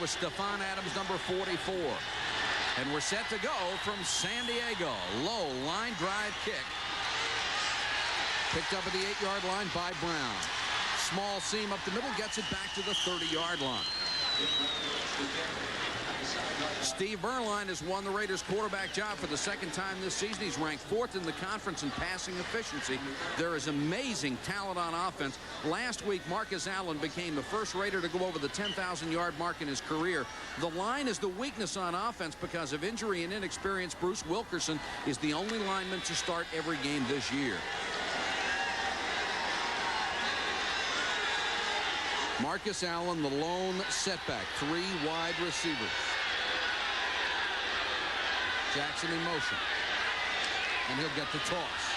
with Stephon Adams, number 44. And we're set to go from San Diego. Low line drive kick. Picked up at the 8-yard line by Brown. Small seam up the middle, gets it back to the 30-yard line. Steve Beuerlein has won the Raiders quarterback job for the second time this season. He's ranked 4th in the conference in passing efficiency. There is amazing talent on offense. Last week, Marcus Allen became the first Raider to go over the 10,000-yard mark in his career. The line is the weakness on offense because of injury and inexperience. Bruce Wilkerson is the only lineman to start every game this year. Marcus Allen, the lone setback. 3 wide receivers. Jackson in motion. And he'll get the toss.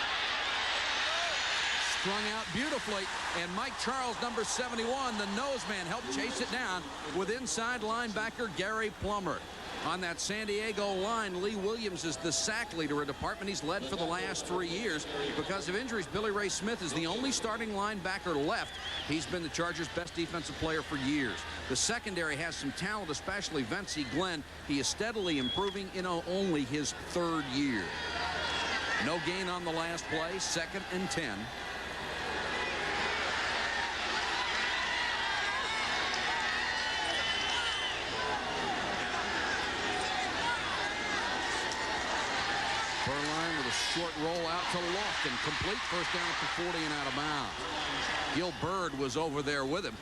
Strung out beautifully. And Mike Charles, number 71, the nose man, helped chase it down with inside linebacker Gary Plummer. On that San Diego line, Lee Williams is the sack leader, a department he's led for the last 3 years. Because of injuries, Billy Ray Smith is the only starting linebacker left. He's been the Chargers' best defensive player for years. The secondary has some talent, especially Vence Glenn. He is steadily improving in only his 3rd year. No gain on the last play, 2nd and 10. Beuerlein with a short roll out to Lofton. Complete, first down at the 40 and out of bounds. Gil Byrd was over there with him.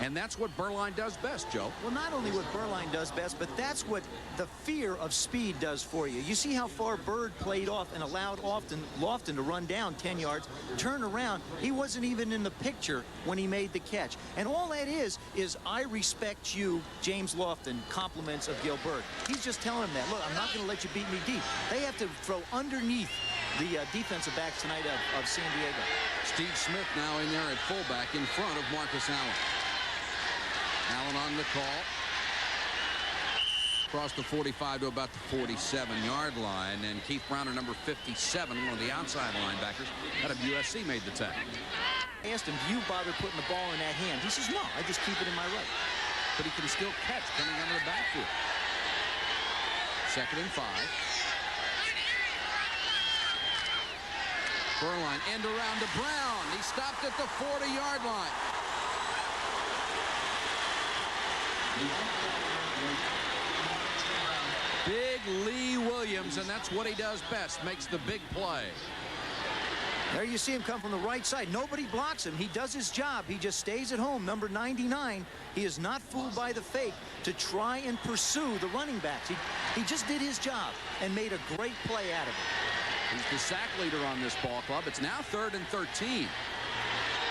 And that's what Beuerlein does best, Joe. Well, not only what Beuerlein does best, but that's what the fear of speed does for you. You see how far Byrd played off and allowed Lofton to run down 10 yards, turn around. He wasn't even in the picture when he made the catch. And all that is I respect you, James Lofton, compliments of Gil Byrd. He's just telling him that, look, I'm not going to let you beat me deep. They have to throw underneath the defensive backs tonight of San Diego. Steve Smith now in there at fullback in front of Marcus Allen. Allen on the call. Across the 45 to about the 47-yard line. And Keith Browner, number 57, one of the outside linebackers out of USC, made the tackle. I asked him, do you bother putting the ball in that hand? He says, no, I just keep it in my right. But he can still catch coming out of the backfield. 2nd and 5. Beuerlein end around to Brown. He stopped at the 40-yard line. Big Lee Williams, and that's what he does best, makes the big play. There you see him come from the right side. Nobody blocks him. He does his job. He just stays at home. Number 99. He is not fooled by the fake to try and pursue the running backs. He just did his job and made a great play out of it. He's the sack leader on this ball club. It's now 3rd and 13.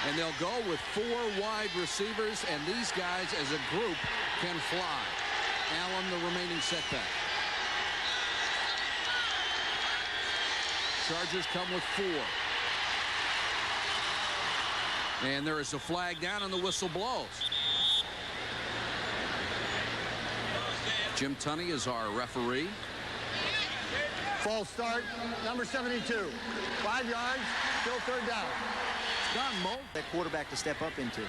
And they'll go with 4 wide receivers, and these guys as a group can fly. Allen, the remaining setback. Chargers come with 4. And there is a flag down, and the whistle blows. Jim Tunney is our referee. False start, number 72. 5 yards, still 3rd down. Don Moe. That quarterback to step up into.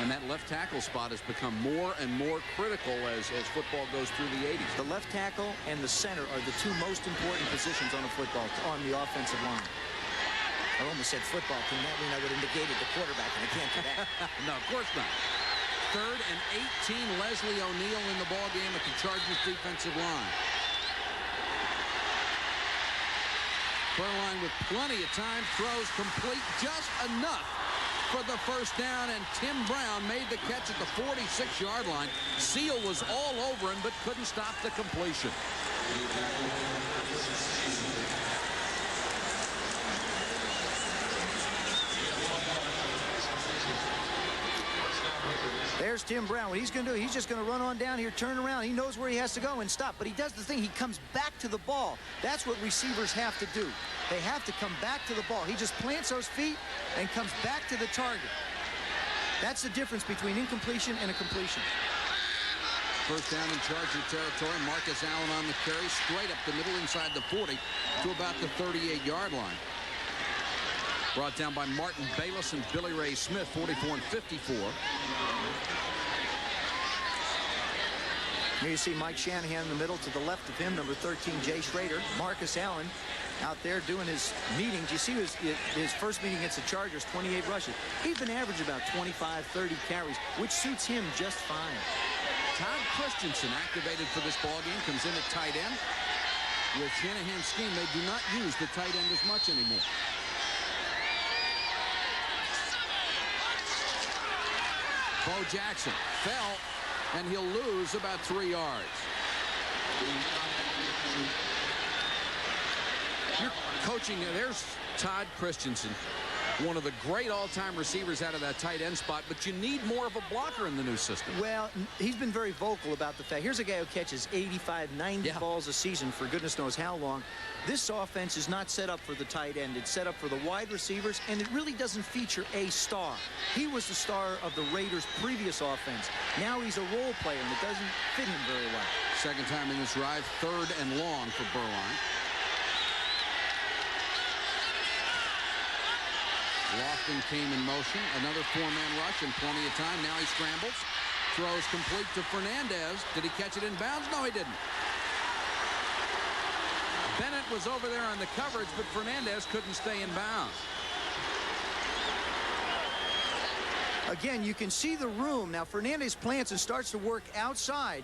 And that left tackle spot has become more and more critical as football goes through the 80s. The left tackle and the center are the 2 most important positions on on the offensive line. I almost said football team. That mean I would have negated the quarterback, and I can't do that. No, of course not. 3rd and 18. Leslie O'Neal in the ball game at the Chargers defensive line. Beuerlein with plenty of time, throws complete just enough for the first down, and Tim Brown made the catch at the 46-yard line. Seal was all over him, but couldn't stop the completion. There's Tim Brown. What he's going to do, he's just going to run on down here, turn around. He knows where he has to go and stop. But he does the thing. He comes back to the ball. That's what receivers have to do. They have to come back to the ball. He just plants those feet and comes back to the target. That's the difference between incompletion and a completion. First down in Charger territory. Marcus Allen on the carry, straight up the middle inside the 40 to about the 38-yard line. Brought down by Martin Bayless and Billy Ray Smith, 44 and 54. Here you see Mike Shanahan in the middle. To the left of him, number 13, Jay Schrader. Marcus Allen out there doing his meetings. You see his first meeting against the Chargers, 28 rushes. He's been averaging about 25, 30 carries, which suits him just fine. Todd Christensen activated for this ballgame, comes in at tight end. With Shanahan's scheme, they do not use the tight end as much anymore. Bo Jackson fell, and he'll lose about 3 yards. You're coaching, there's Todd Christensen, one of the great all-time receivers out of that tight end spot, but you need more of a blocker in the new system. Well, he's been very vocal about the fact. Here's a guy who catches 85, 90 balls a season for goodness knows how long. This offense is not set up for the tight end. It's set up for the wide receivers, and it really doesn't feature a star. He was the star of the Raiders' previous offense. Now he's a role player, and it doesn't fit him very well. Second time in this drive, 3rd and long for Beuerlein. Lofton came in motion. Another 4-man rush and plenty of time. Now he scrambles. Throws complete to Fernandez. Did he catch it in bounds? No, he didn't. Bennett was over there on the coverage, but Fernandez couldn't stay in bounds. Again, you can see the room. Now, Fernandez plants and starts to work outside.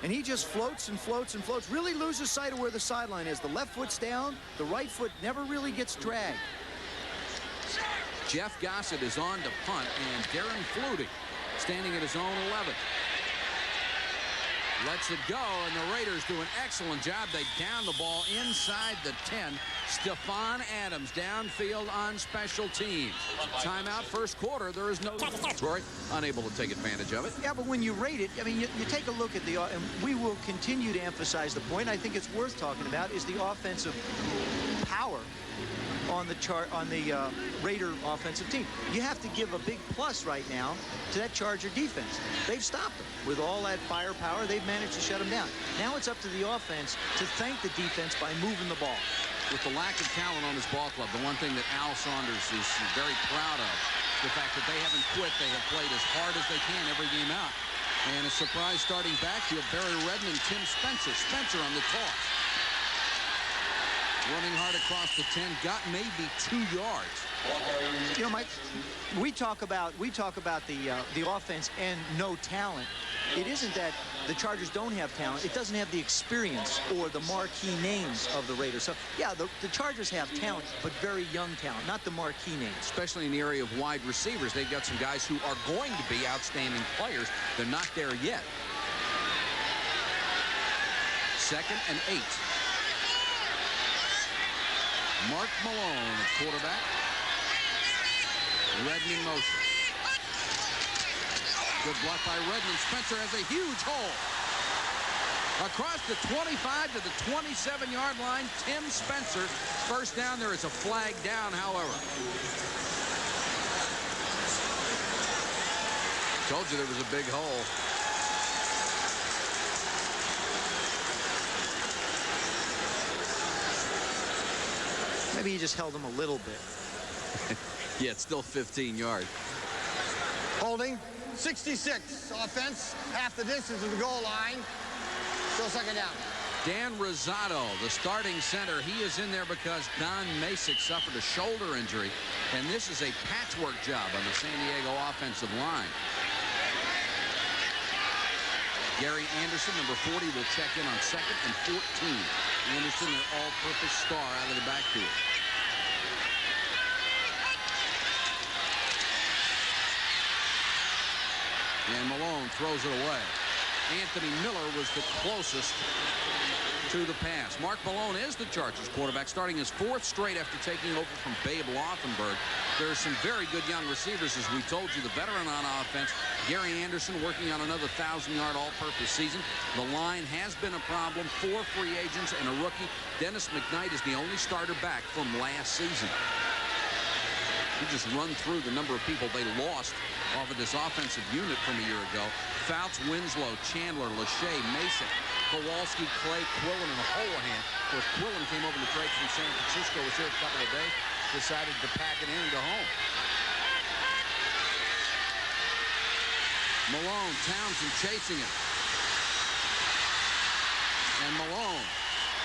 And he just floats and floats and floats. Really loses sight of where the sideline is. The left foot's down. The right foot never really gets dragged. Jeff Gossett is on to punt, and Darren Flutie standing at his own 11. Lets it go, and the Raiders do an excellent job. They down the ball inside the 10. Stephon Adams downfield on special teams. Timeout first quarter. There is no Troy unable to take advantage of it. Yeah, but when you rate it, I mean, you take a look at the, and we will continue to emphasize the point I think it's worth talking about is the offensive power on the chart on the Raider offensive team. You have to give a big plus right now to that Charger defense. They've stopped them with all that firepower. They've managed to shut them down. Now it's up to the offense to thank the defense by moving the ball. With the lack of talent on this ball club, the one thing that Al Saunders is very proud of, the fact that they haven't quit. They have played as hard as they can every game out. And a surprise starting backfield, Barry Redmond, Tim Spencer. Spencer on the toss. Running hard across the 10, got maybe 2 yards. You know, Mike, we talk about the offense and no talent. It isn't that the Chargers don't have talent. It doesn't have the experience or the marquee names of the Raiders. So, yeah, the Chargers have talent, but very young talent, not the marquee names. Especially in the area of wide receivers. They've got some guys who are going to be outstanding players. They're not there yet. 2nd and 8. Mark Malone at quarterback. Redmond motion. Good block by Redmond. Spencer has a huge hole. Across the 25 to the 27-yard line, Tim Spencer. First down. There is a flag down, however. Told you there was a big hole. Maybe he just held him a little bit. Yeah, it's still 15 yards. Holding. 66. Offense. Half the distance of the goal line. Still 2nd down. Dan Rosado, the starting center, he is in there because Don Masick suffered a shoulder injury, and this is a patchwork job on the San Diego offensive line. Gary Anderson, number 40, will check in on 2nd and 14. Anderson, their all-purpose star out of the backfield. And Malone throws it away. Anthony Miller was the closest to the pass. Mark Malone is the Chargers quarterback, starting his 4th straight after taking over from Babe Laufenberg. There are some very good young receivers, as we told you. The veteran on offense, Gary Anderson, working on another 1,000-yard all-purpose season. The line has been a problem. 4 free agents and a rookie. Dennis McKnight is the only starter back from last season. You just run through the number of people they lost off of this offensive unit from a year ago. Fouts, Winslow, Chandler, Lachey, Mason, Kowalski, Clay, Quillen, and Holohan. Of course, Quillen came over to trade from San Francisco, was here a couple of days, decided to pack it in and go home. Malone, Townsend chasing him. And Malone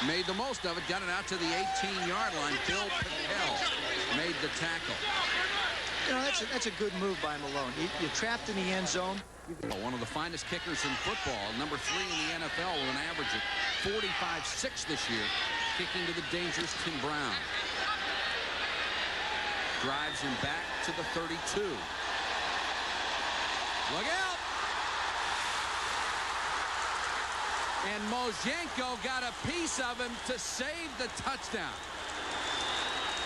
made the most of it, got it out to the 18-yard line. Bill Pickel made the tackle. You know, that's a good move by Malone. You're trapped in the end zone. One of the finest kickers in football, number 3 in the NFL with an average of 45-6 this year, kicking to the dangerous Tim Brown. Drives him back to the 32. Look out! And Mozhenko got a piece of him to save the touchdown.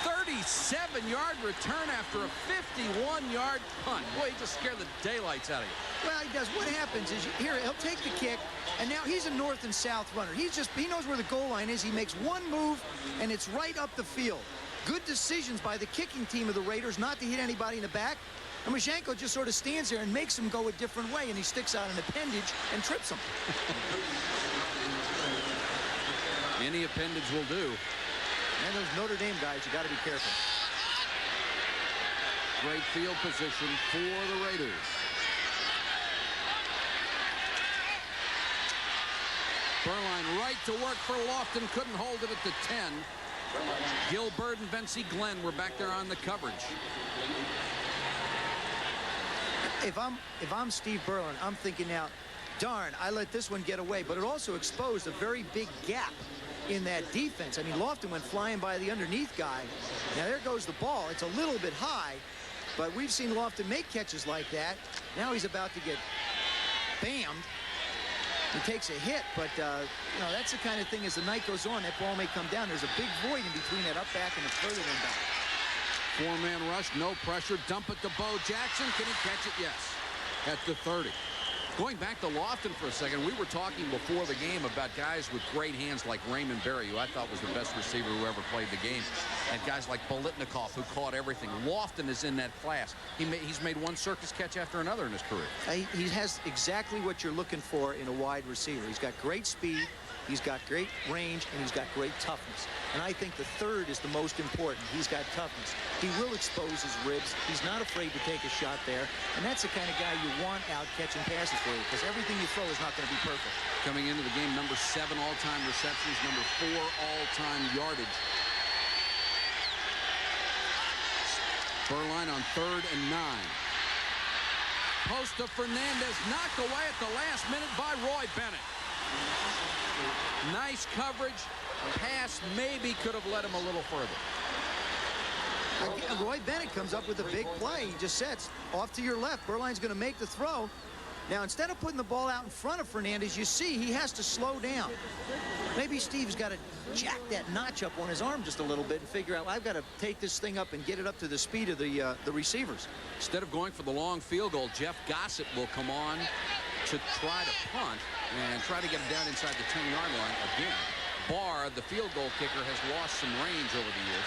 37-yard return after a 51-yard punt. Boy, he just scared the daylights out of you. Well, he does. What happens is, here, he'll take the kick, and now he's a north and south runner. He knows where the goal line is. He makes one move, and it's right up the field. Good decisions by the kicking team of the Raiders not to hit anybody in the back. And Mozhenko just sort of stands there and makes him go a different way, and he sticks out an appendage and trips him. Any appendage will do. And those Notre Dame guys, you got to be careful. Great field position for the Raiders. Beuerlein right to work for Lofton. Couldn't hold it at the 10. Gilbert and Vince Glenn were back there on the coverage. If I'm Steve Beuerlein, I'm thinking now, darn, I let this one get away. But it also exposed a very big gap in that defense. I mean, Lofton went flying by the underneath guy. Now there goes the ball. It's a little bit high, but we've seen Lofton make catches like that. Now he's about to get bammed. He takes a hit, but you know, that's the kind of thing, as the night goes on, that ball may come down. There's a big void in between that up back and the further one back. Four-man rush, no pressure. Dump it to Bo Jackson. Can he catch it? Yes. At the 30. Going back to Lofton for a second, we were talking before the game about guys with great hands like Raymond Berry, who I thought was the best receiver who ever played the game, and guys like Bolitnikov, who caught everything. Lofton is in that class. He's made one circus catch after another in his career. He has exactly what you're looking for in a wide receiver. He's got great speed, he's got great range, and he's got great toughness. And I think the third is the most important. He's got toughness. He will expose his ribs. He's not afraid to take a shot there. And that's the kind of guy you want out catching passes for you, because everything you throw is not going to be perfect. Coming into the game, number 7 all-time receptions, number 4 all-time yardage. Beuerlein on 3rd and 9. Post to Fernandez, knocked away at the last minute by Roy Bennett. Nice coverage. Pass maybe could have led him a little further. Again, Roy Bennett comes up with a big play. He just sets off to your left. Beuerlein's going to make the throw. Now, instead of putting the ball out in front of Fernandez, you see he has to slow down. Maybe Steve's got to jack that notch up on his arm just a little bit and figure out, I've got to take this thing up and get it up to the speed of the receivers. Instead of going for the long field goal, Jeff Gossett will come on to try to punt and try to get him down inside the 10-yard line again. Barr, the field goal kicker, has lost some range over the years.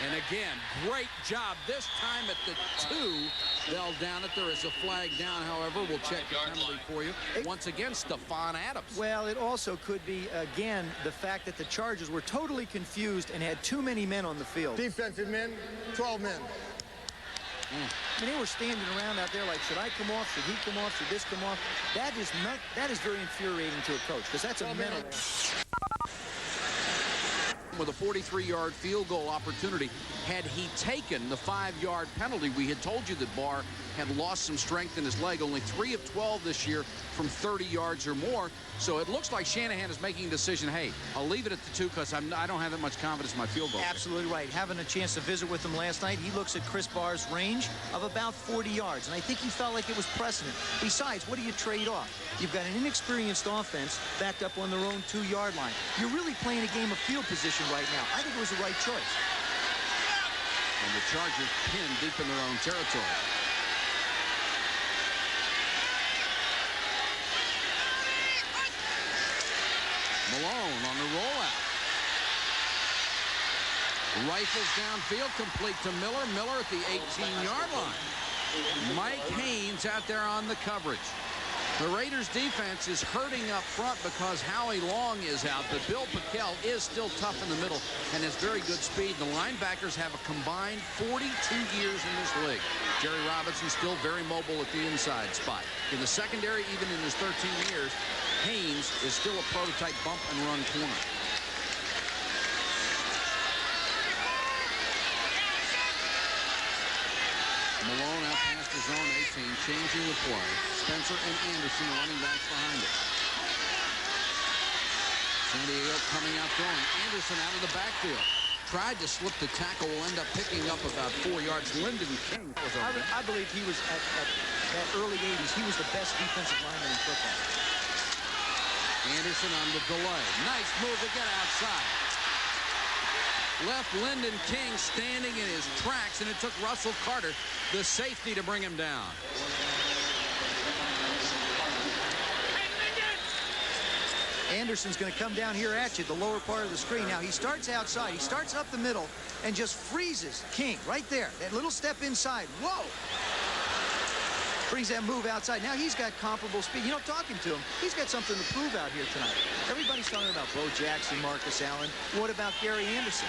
And again, great job. This time at the 2, they'll down it. There is a flag down, however. We'll check the penalty for you. Once again, Stephon Adams. Well, it also could be, again, the fact that the Chargers were totally confused and had too many men on the field. Defensive men, 12 men. I mean, they were standing around out there like, should I come off? Should he come off? Should this come off? That is very infuriating to a coach, because that's a mental. With a 43-yard field goal opportunity. Had he taken the 5-yard penalty, we had told you that Barr had lost some strength in his leg. Only 3 of 12 this year from 30 yards or more. So it looks like Shanahan is making a decision, hey, I'll leave it at the 2 because I don't have that much confidence in my field goal. Absolutely right. Having a chance to visit with him last night, he looks at Chris Barr's range of about 40 yards. And I think he felt like it was precedent. Besides, what do you trade off? You've got an inexperienced offense backed up on their own 2-yard line. You're really playing a game of field position right now. I think it was the right choice. And the Chargers pinned deep in their own territory. Malone on the rollout. Rifles downfield, complete to Miller. Miller at the 18-yard line. Mike Haynes out there on the coverage. The Raiders defense is hurting up front because Howie Long is out, but Bill Pickel is still tough in the middle and has very good speed. The linebackers have a combined 42 years in this league. Jerry Robinson still very mobile at the inside spot. In the secondary, even in his 13 years, Haynes is still a prototype bump and run corner. Malone out past his own 18, changing the play. Spencer and Anderson running back behind it. San Diego coming out throwing. Anderson out of the backfield. Tried to slip the tackle, will end up picking up about 4 yards. Lyndon King was over there. I believe he was at that early 80s. He was the best defensive lineman in football. Anderson on the delay. Nice move to get outside. Left Lyndon King standing in his tracks, and it took Russell Carter, the safety, to bring him down. Anderson's going to come down here at you, the lower part of the screen. Now, he starts outside. He starts up the middle and just freezes King right there. That little step inside. Whoa! Brings that move outside. Now he's got comparable speed. You know, talking to him, he's got something to prove out here tonight. Everybody's talking about Bo Jackson, Marcus Allen. What about Gary Anderson?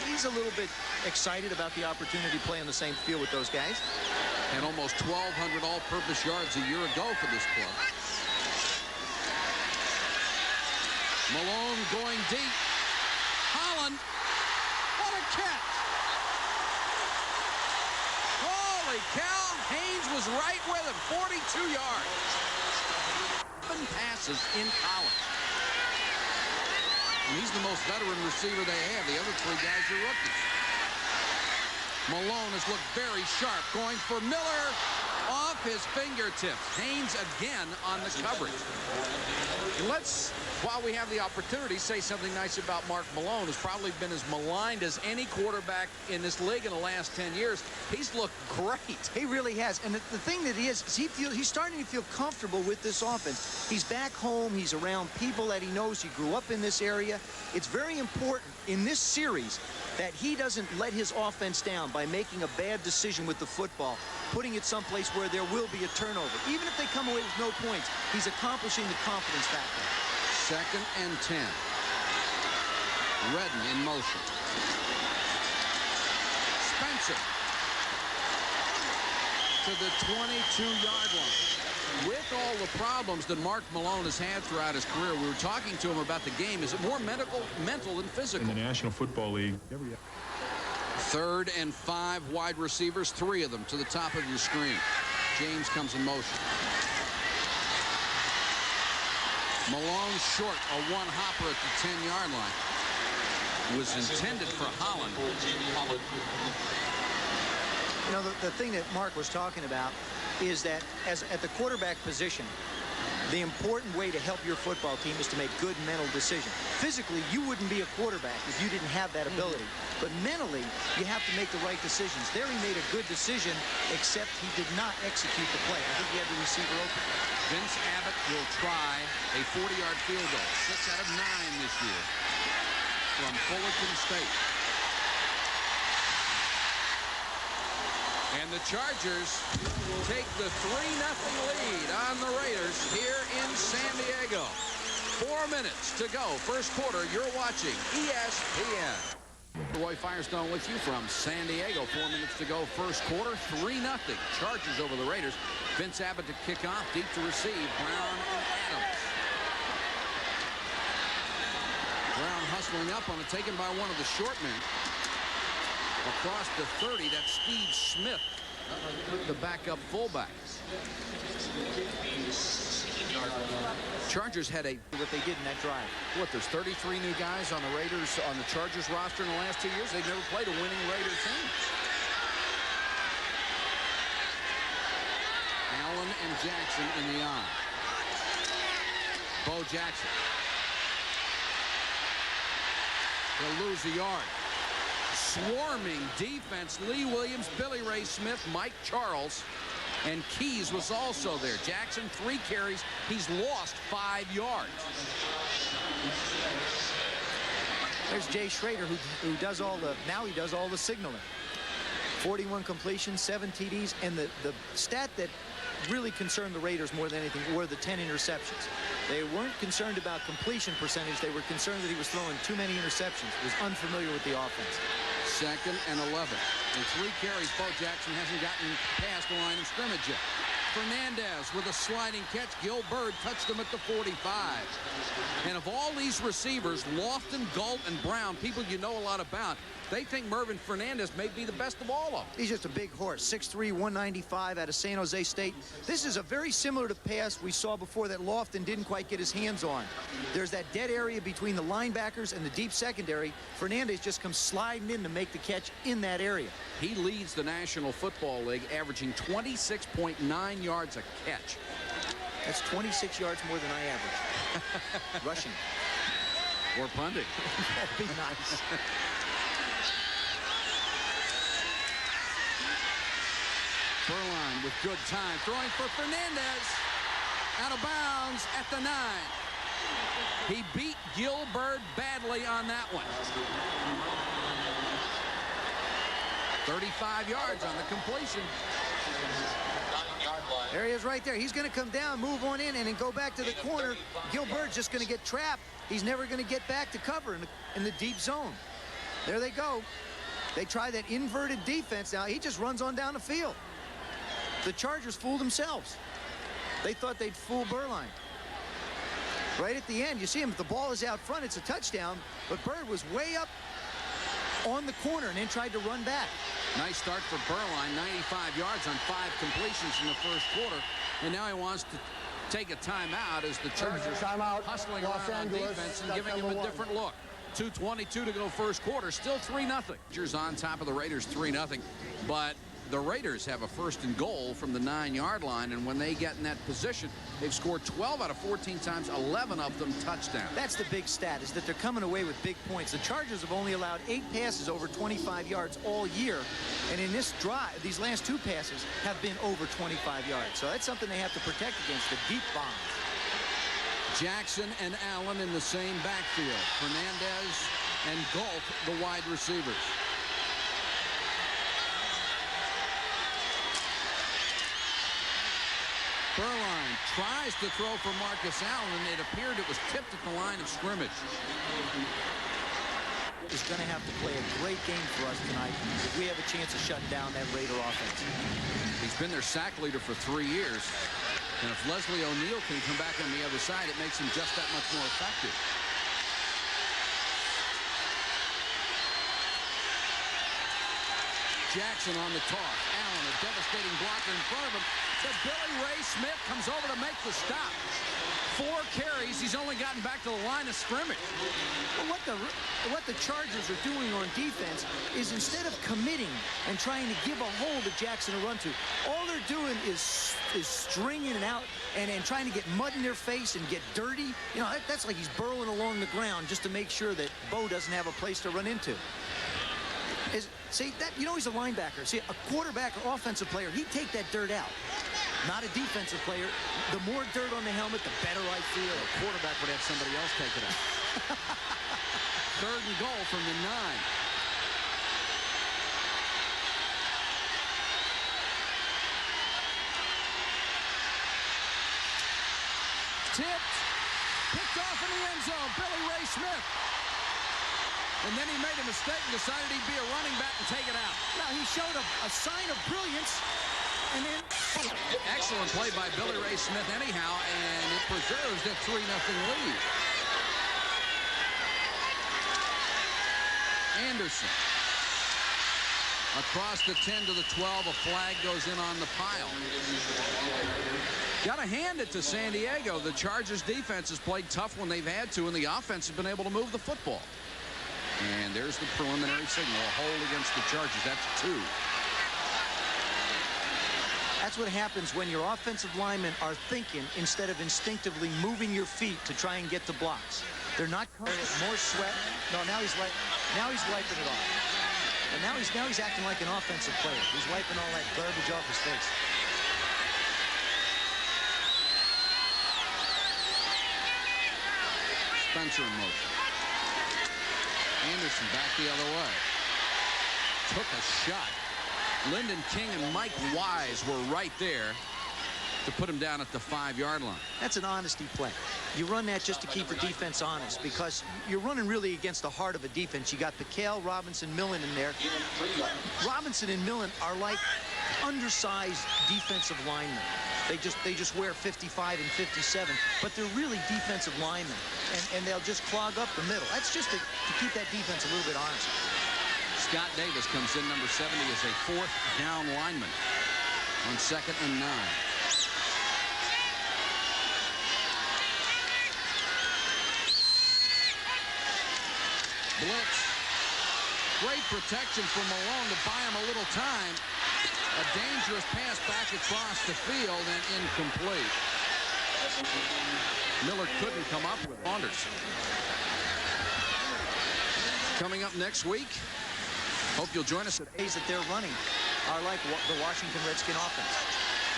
He's a little bit excited about the opportunity to play on the same field with those guys. Had almost 1,200 all-purpose yards a year ago for this club. Malone going deep. Holland. What a catch. Holy cow. Haynes was right with him. 42 yards. 7 passes in college. And he's the most veteran receiver they have. The other 3 guys are rookies. Malone has looked very sharp. Going for Miller. Off his fingertips. Haynes again on the coverage. Let's, while we have the opportunity, say something nice about Mark Malone, who's probably been as maligned as any quarterback in this league in the last 10 years. He's looked great. He really has. And the thing that he is he's starting to feel comfortable with this offense. He's back home. He's around people that he knows. He grew up in this area. It's very important in this series that he doesn't let his offense down by making a bad decision with the football, putting it someplace where there will be a turnover. Even if they come away with no points, he's accomplishing the confidence factor. 2nd and 10. Redden in motion. Spencer to the 22-yard line. With all the problems that Mark Malone has had throughout his career, we were talking to him about the game. Is it more mental than physical? In the National Football League. 3rd and 5 wide receivers, 3 of them to the top of your screen. James comes in motion. Malone short, a one-hopper at the 10-yard line. Was intended for Holland. You know, the thing that Mark was talking about is that at the quarterback position, the important way to help your football team is to make good mental decisions. Physically, you wouldn't be a quarterback if you didn't have that ability. But mentally, you have to make the right decisions. There he made a good decision, except he did not execute the play. I think he had the receiver open. Vince Abbott will try a 40-yard field goal. 6 out of 9 this year from Fullerton State. And the Chargers take the 3-0 lead on the Raiders here in San Diego. 4 minutes to go. First quarter, you're watching ESPN. Roy Firestone with you from San Diego. 4 minutes to go. First quarter, 3-0. Chargers over the Raiders. Vince Abbott to kick off, deep to receive. Brown and Adams. Brown hustling up on it, taken by one of the short men. Across the 30, that's Steve Smith, the backup fullback. Chargers had what they did in that drive. What, there's 33 new guys on the Raiders, on the Chargers roster in the last 2 years. They've never played a winning Raider team. Allen and Jackson in the eye. Bo Jackson. They'll lose a yard. Swarming defense. Lee Williams, Billy Ray Smith, Mike Charles, and Keys was also there. Jackson, 3 carries. He's lost 5 yards. There's Jay Schrader, who does all the, now he does all the signaling. 41 completions, 7 TDs, and the stat that really concerned the Raiders more than anything were the 10 interceptions. They weren't concerned about completion percentage. They were concerned that he was throwing too many interceptions. He was unfamiliar with the offense. 2nd and 11. In 3 carries, Bo Jackson hasn't gotten past the line of scrimmage yet. Fernandez with a sliding catch. Gil Byrd touched him at the 45. And of all these receivers, Lofton, Galt, and Brown, people you know a lot about, they think Mervin Fernandez may be the best of all of them. He's just a big horse, 6'3", 195 out of San Jose State. This is a very similar to pass we saw before that Lofton didn't quite get his hands on. There's that dead area between the linebackers and the deep secondary. Fernandez just comes sliding in to make the catch in that area. He leads the National Football League, averaging 26.9 yards a catch. That's 26 yards more than I average. Rushing. Or punting. That'd be nice. Berline with good time, throwing for Fernandez. Out of bounds at the 9. He beat Gil Byrd badly on that one. 35 yards on the completion. There he is right there. He's going to come down, move on in, and then go back to the corner. Gil Byrd's just going to get trapped. He's never going to get back to cover in the deep zone. There they go. They try that inverted defense. Now, he just runs on down the field. The Chargers fooled themselves. They thought they'd fool Berline. Right at the end, you see him, if the ball is out front, it's a touchdown, but Byrd was way up on the corner and then tried to run back. Nice start for Berline, 95 yards on 5 completions in the first quarter, and now he wants to take a timeout as the Chargers hustling around on defense and giving him a different look. 2:22 to go first quarter, still 3-0. Chargers on top of the Raiders 3-0, but the Raiders have a first and goal from the 9-yard line, and when they get in that position, they've scored 12 out of 14 times, 11 of them touchdowns. That's the big stat, is that they're coming away with big points. The Chargers have only allowed 8 passes over 25 yards all year, and in this drive, these last 2 passes have been over 25 yards. So that's something they have to protect against, the deep bombs. Jackson and Allen in the same backfield. Fernandez and Galt, the wide receivers. Berline tries to throw for Marcus Allen, and it appeared it was tipped at the line of scrimmage. Is going to have to play a great game for us tonight if we have a chance of shutting down that Raider offense. He's been their sack leader for 3 years. And if Leslie O'Neal can come back on the other side, it makes him just that much more effective. Jackson on the toss. Allen, a devastating blocker in front of him. But Billy Ray Smith comes over to make the stop. 4 carries. He's only gotten back to the line of scrimmage. Well, what the Chargers are doing on defense is instead of committing and trying to give a hole to Jackson to run to, all they're doing is stringing it out and trying to get mud in their face and get dirty. You know, that's like he's burrowing along the ground just to make sure that Bo doesn't have a place to run into. See, that, you know, he's a linebacker. See, a quarterback or offensive player, he'd take that dirt out. Not a defensive player. The more dirt on the helmet, the better I feel. A quarterback would have somebody else take it out. 3rd and goal from the 9. Tipped. Picked off in the end zone. Billy Ray Smith. And then he made a mistake and decided he'd be a running back and take it out. Now, he showed a sign of brilliance. And then... Excellent play by Billy Ray Smith anyhow, and it preserves that 3-0 lead. Anderson. Across the 10 to the 12, a flag goes in on the pile. Got to hand it to San Diego. The Chargers defense has played tough when they've had to, and the offense has been able to move the football. And there's the preliminary signal, a hold against the Chargers. That's 2. That's what happens when your offensive linemen are thinking instead of instinctively moving your feet to try and get to blocks. They're not more sweat. No, now he's wiping it off. And now he's acting like an offensive player. He's wiping all that garbage off his face. Spencer in motion. Anderson back the other way. Took a shot. Lyndon King and Mike Wise were right there to put him down at the 5-yard line. That's an honesty play. You run that just to keep the defense honest because you're running really against the heart of a defense. You got Piquel, Robinson, Millen in there. Robinson and Millen are like undersized defensive linemen. They just wear 55 and 57, but they're really defensive linemen, and they'll just clog up the middle. That's just to keep that defense a little bit honest. Scott Davis comes in, number 70, as a 4th down lineman on 2nd and 9. Blitz. Great protection from Malone to buy him a little time. A dangerous pass back across the field and incomplete. Miller couldn't come up with Saunders. Coming up next week, hope you'll join us. The plays that they're running are like the Washington Redskin offense.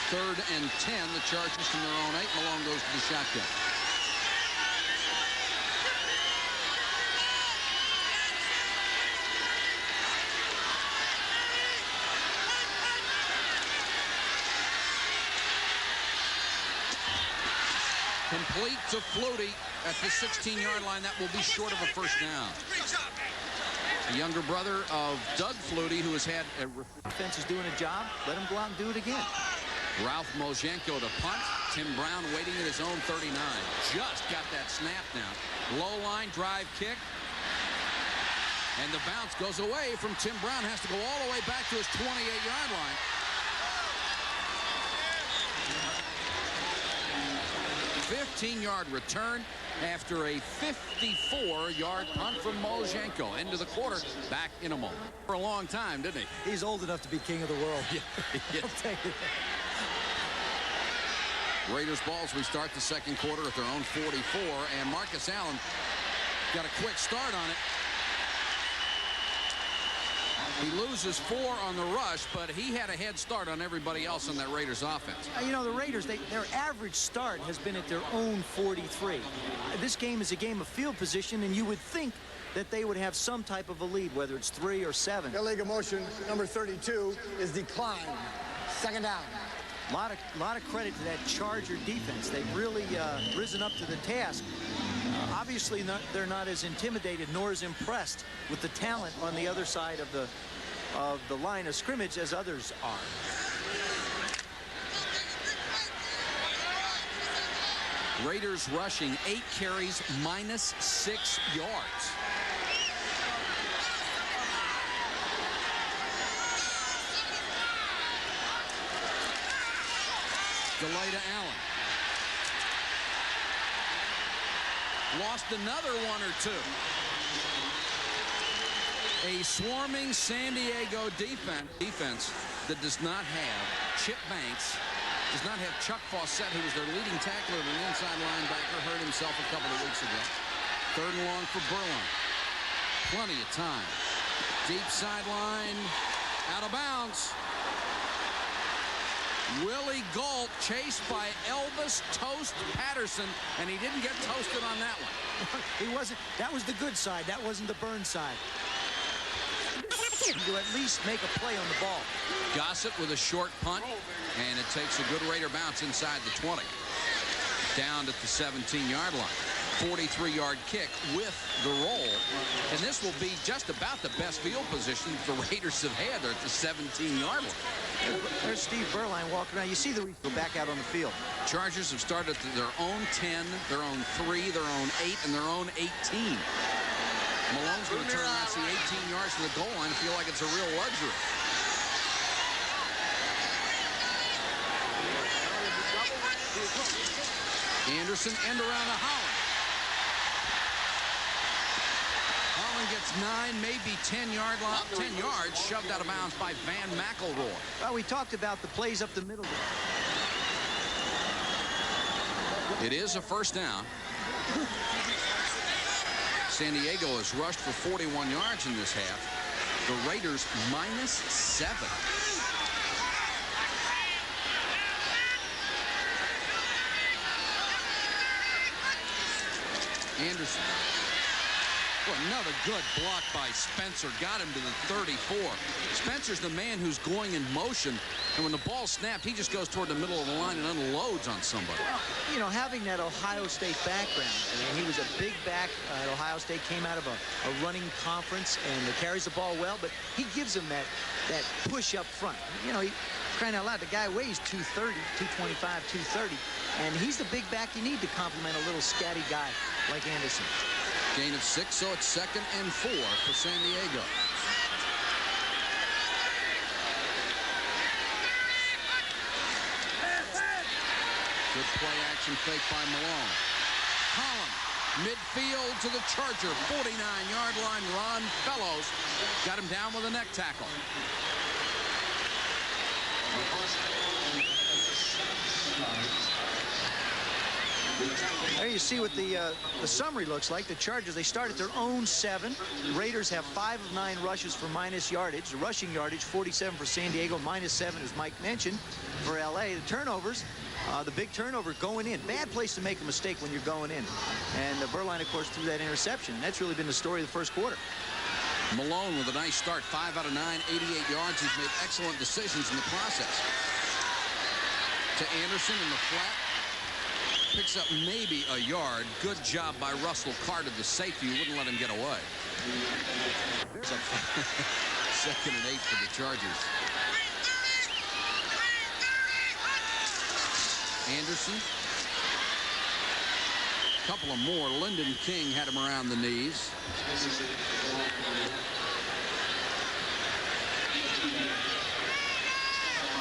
3rd and 10, the Chargers from their own 8. Malone goes to the shotgun. Complete to Flutie at the 16-yard line. That will be short of a first down. The younger brother of Doug Flutie, who has had a... Defense is doing a job. Let him go out and do it again. Ralph Mojenko to punt. Tim Brown waiting at his own 39. Just got that snap down. Low line drive kick. And the bounce goes away from Tim Brown. Has to go all the way back to his 28-yard line. A 15-yard return after a 54-yard punt from Mojenko. Into the quarter, back in a moment. For a long time, didn't he? He's old enough to be king of the world. Yeah. I'll take it. Raiders ball as we start the second quarter at their own 44, and Marcus Allen got a quick start on it. He loses 4 on the rush, but he had a head start on everybody else on that Raiders offense. You know, the Raiders, their average start has been at their own 43. This game is a game of field position, and you would think that they would have some type of a lead, whether it's 3 or 7. Illegal motion number 32 is declined. 2nd down. A lot of credit to that Charger defense. They've really risen up to the task. Obviously, they're not as intimidated nor as impressed with the talent on the other side of the line of scrimmage as others are. Raiders rushing 8 carries, -6 yards. Delay to Allen. Lost another 1 or 2. A swarming San Diego defense that does not have Chip Banks, does not have Chuck Fawcett, who was their leading tackler and an inside linebacker, hurt himself a couple of weeks ago. 3rd and long for Berline. Plenty of time. Deep sideline, out of bounds. Willie Gault chased by Elvis Toast Patterson, and he didn't get toasted on that one. He wasn't. That was the good side. That wasn't the burn side. To at least make a play on the ball. Gossett with a short punt, and it takes a good Raider bounce inside the 20. Down at the 17-yard line. 43-yard kick with the roll. And this will be just about the best field position the Raiders have had. They're at the 17-yard line. There's Steve Berline walking around. You see the go back out on the field. Chargers have started at their own 10, their own 3, their own 8, and their own 18. Malone's going to turn around, see 18 yards from the goal line, and feel like it's a real luxury. Anderson end around to Holland. Holland gets 9, maybe 10 yards shoved out of bounds by Van McElroy. Well, we talked about the plays up the middle. It is a first down. San Diego has rushed for 41 yards in this half. The Raiders -7. Anderson. Well, another good block by Spencer. Got him to the 34. Spencer's the man who's going in motion And when the ball snapped, he just goes toward the middle of the line and unloads on somebody. Well, you know, having that Ohio State background, I mean, he was a big back at Ohio State, came out of a running conference, and carries the ball well, but he gives him that push up front. You know, crying out loud, the guy weighs 230, 225, 230, and he's the big back you need to complement a little scatty guy like Anderson. Gain of 6, so it's 2nd and 4 for San Diego. Good play action fake by Malone. Collins, midfield to the Charger, 49-yard line. Ron Fellows got him down with a neck tackle. There you see what the summary looks like. The Chargers, they start at their own 7. The Raiders have 5 of 9 rushes for minus yardage. The rushing yardage, 47 for San Diego, minus 7, as Mike mentioned, for L.A. The turnovers, the big turnover going in. Bad place to make a mistake when you're going in. And Beuerlein, of course, threw that interception. That's really been the story of the first quarter. Malone with a nice start, 5 out of 9, 88 yards. He's made excellent decisions in the process. To Anderson in the flat. Picks up maybe a yard. Good job by Russell Carter, the safety, who wouldn't let him get away. 2nd and 8 for the Chargers. Anderson. A couple of more. Lyndon King had him around the knees.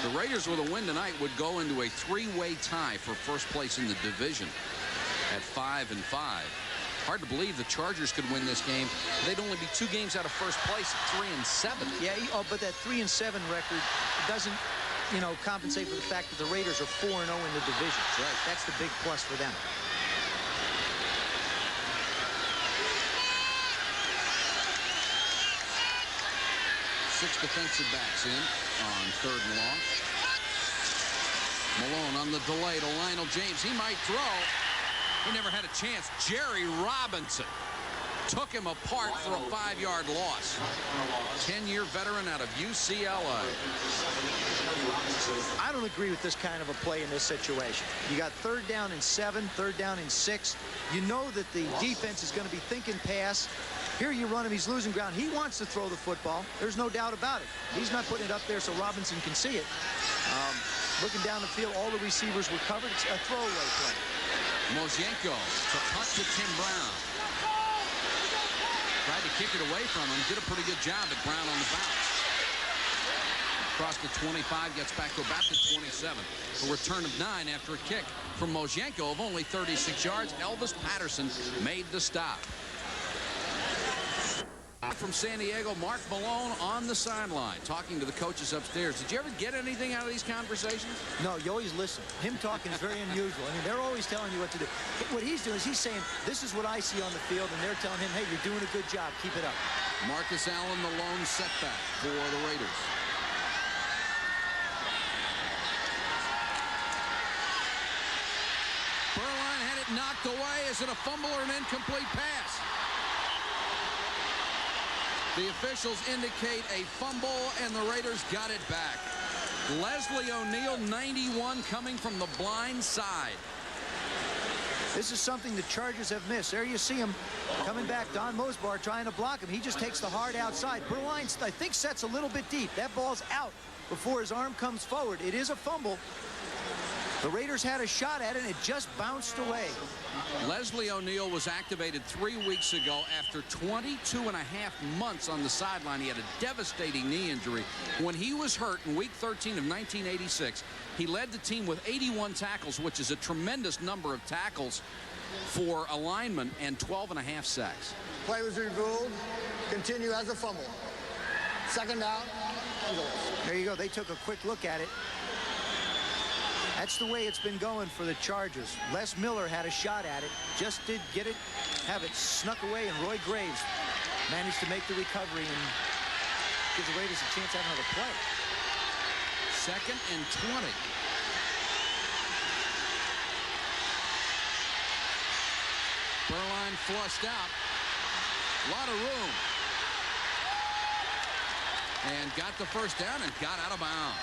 The Raiders with a win tonight would go into a 3-way tie for first place in the division at 5 and 5. Hard to believe the Chargers could win this game. They'd only be 2 games out of first place at 3 and 7. Yeah, but that 3 and 7 record doesn't, you know, compensate for the fact that the Raiders are 4 and 0 in the division. Right. That's the big plus for them. Six defensive backs in on 3rd and long. Malone on the delay to Lionel James. He might throw. He never had a chance. Jerry Robinson took him apart for a 5-yard loss. 10-year veteran out of UCLA. I don't agree with this kind of a play in this situation. You got 3rd down and 7, 3rd down and 6. You know that the defense is going to be thinking pass. Here you run him, he's losing ground. He wants to throw the football. There's no doubt about it. He's not putting it up there so Robinson can see it. Looking down the field, all the receivers were covered. It's a throwaway play. Mosienko to punt to Tim Brown. Tried to kick it away from him. Did a pretty good job at Brown on the bounce. Across the 25, gets back to about the 27. A return of 9 after a kick from Mosienko of only 36 yards. Elvis Patterson made the stop. From San Diego, Mark Malone on the sideline talking to the coaches upstairs. Did you ever get anything out of these conversations? No, you always listen. Him talking is very unusual. I mean, they're always telling you what to do. What he's doing is he's saying, this is what I see on the field, and they're telling him, hey, you're doing a good job. Keep it up. Marcus Allen, the lone setback for the Raiders. Beuerlein had it knocked away. Is it a fumble or an incomplete pass? The officials indicate a fumble, and the Raiders got it back. Leslie O'Neal, 91, coming from the blind side. This is something the Chargers have missed. There you see him coming back. Don Mosbar trying to block him. He just takes the hard outside. Beuerlein, I think, sets a little bit deep. That ball's out before his arm comes forward. It is a fumble. The Raiders had a shot at it, and it just bounced away. Leslie O'Neal was activated 3 weeks ago after 22 and a half months on the sideline. He had a devastating knee injury. When he was hurt in Week 13 of 1986, he led the team with 81 tackles, which is a tremendous number of tackles for a lineman, and 12 and a half sacks. Play was ruled. Continue as a fumble. 2nd down. There you go. They took a quick look at it. That's the way it's been going for the Chargers. Les Miller had a shot at it, just did get it, have it snuck away, and Roy Graves managed to make the recovery and give the Raiders a chance at another play. 2nd and 20. Beuerlein flushed out. A lot of room. and got the first down and got out of bounds.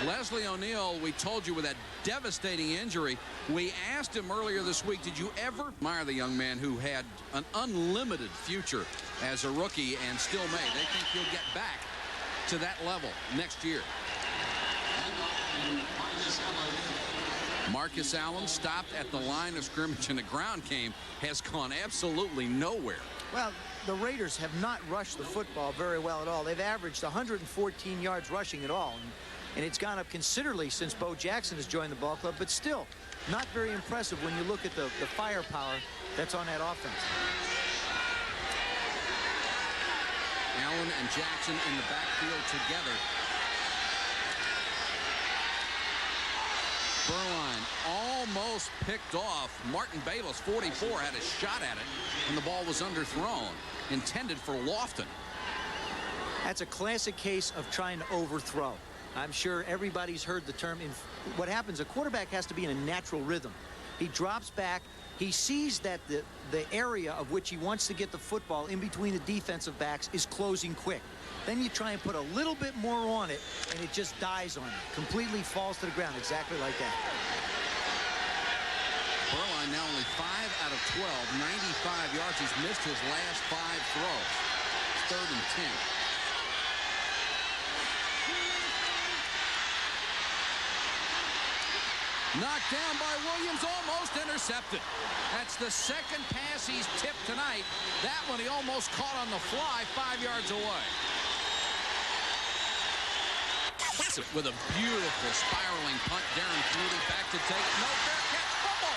Leslie O'Neal, we told you, with that devastating injury. We asked him earlier this week, did you ever admire the young man who had an unlimited future as a rookie and still may? They think he'll get back to that level next year. Marcus Allen stopped at the line of scrimmage, and the ground game has gone absolutely nowhere. Well, the Raiders have not rushed the football very well at all. They've averaged 114 yards rushing at all. And it's gone up considerably since Bo Jackson has joined the ball club, but still not very impressive when you look at the firepower that's on that offense. Allen and Jackson in the backfield together. Berline almost picked off. Martin Bayless, 44, had a shot at it, and the ball was underthrown, intended for Lofton. That's a classic case of trying to overthrow. I'm sure everybody's heard the term. What happens, a quarterback has to be in a natural rhythm. He drops back. He sees that the area of which he wants to get the football in between the defensive backs is closing quick. Then you try and put a little bit more on it, and it just dies on you. Completely falls to the ground, exactly like that. Berline now only 5 out of 12, 95 yards. He's missed his last 5 throws. 3rd and 10. Knocked down by Williams, almost intercepted. That's the second pass he's tipped tonight. That one he almost caught on the fly 5 yards away. With a beautiful spiraling punt, Darren Flutie back to take it. No, fair catch, fumble.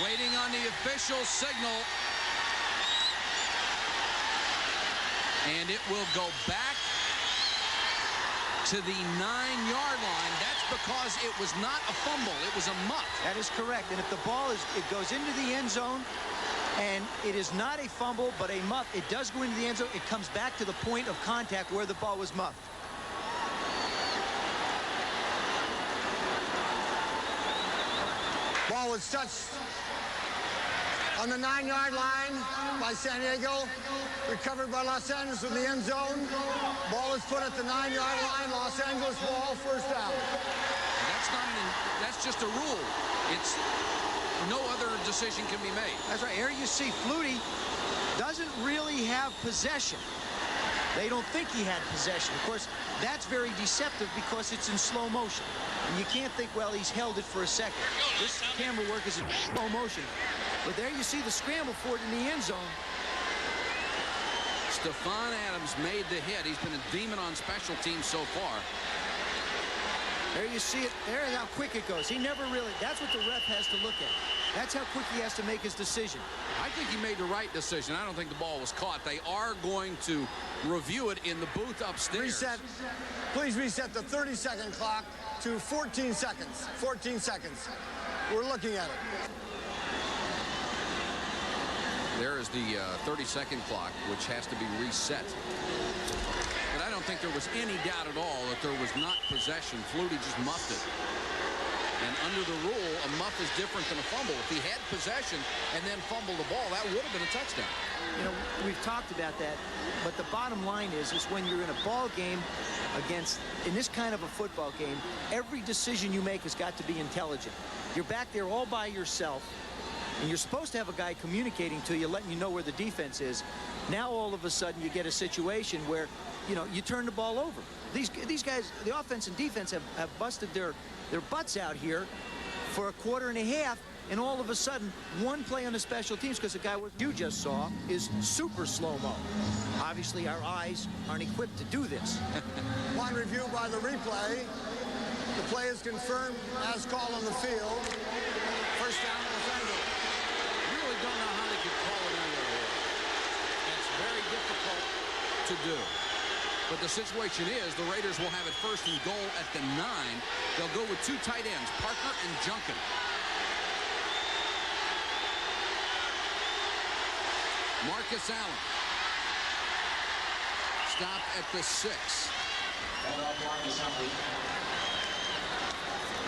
Waiting on the official signal. And it will go back to the 9-yard line. That's because it was not a fumble. It was a muff. That is correct. And if the ball it goes into the end zone, and it is not a fumble, but a muff, it does go into the end zone. It comes back to the point of contact where the ball was muffed. Ball was touched on the 9-yard line by San Diego. Recovered by Los Angeles in the end zone. Ball is put at the 9-yard line. Los Angeles ball, first down. That's just a rule. It's no other decision can be made. That's right. Here you see Flutie doesn't really have possession. They don't think he had possession. Of course, that's very deceptive because it's in slow motion. And you can't think, well, he's held it for a second. This camera work is in slow motion. But there you see the scramble for it in the end zone. Stephon Adams made the hit. He's been a demon on special teams so far. There you see it. There's how quick it goes. He never really, that's what the ref has to look at. That's how quick he has to make his decision. I think he made the right decision. I don't think the ball was caught. They are going to review it in the booth upstairs. Reset. Please reset the 30-second clock to 14 seconds. 14 seconds. We're looking at it. There is the 30-second clock, which has to be reset. But I don't think there was any doubt at all that there was not possession. Flutie just muffed it. And under the rule, a muff is different than a fumble. If he had possession and then fumbled the ball, that would have been a touchdown. You know, we've talked about that, but the bottom line is when you're in a ball game against, in this kind of a football game, every decision you make has got to be intelligent. You're back there all by yourself, and you're supposed to have a guy communicating to you, letting you know where the defense is. Now all of a sudden you get a situation where, you know, you turn the ball over. These guys, the offense and defense have busted their butts out here for a quarter and a half, and all of a sudden one play on the special teams, because the guy you just saw is super slow-mo. Obviously our eyes aren't equipped to do this. One review by the replay. The play is confirmed as called on the field. First down, Los Angeles. Really don't know how they could call it any other way. It's very difficult to do. But the situation is the Raiders will have it first and goal at the 9. They'll go with 2 tight ends, Parker and Junkin. Marcus Allen. Stop at the 6.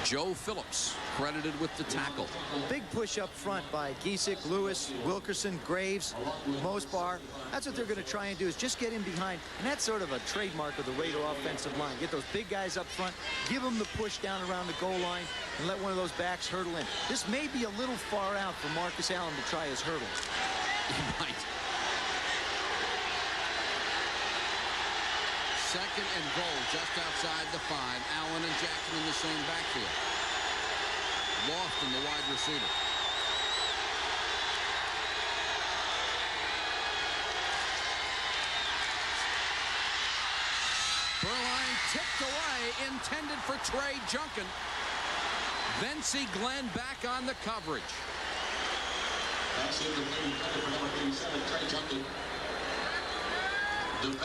Joe Phillips credited with the tackle. Big push up front by Giesick, Lewis, Wilkerson, Graves, Mosbar. That's what they're going to try and do, is just get in behind. And that's sort of a trademark of the Raider offensive line. Get those big guys up front, give them the push down around the goal line, and let one of those backs hurdle in. This may be a little far out for Marcus Allen to try his hurdle. He might. Second and goal just outside the 5. Allen and Jackson in the same backfield. Lofton, the wide receiver. Beuerlein tipped away, intended for Trey Junkin. Vincey Glenn back on the coverage.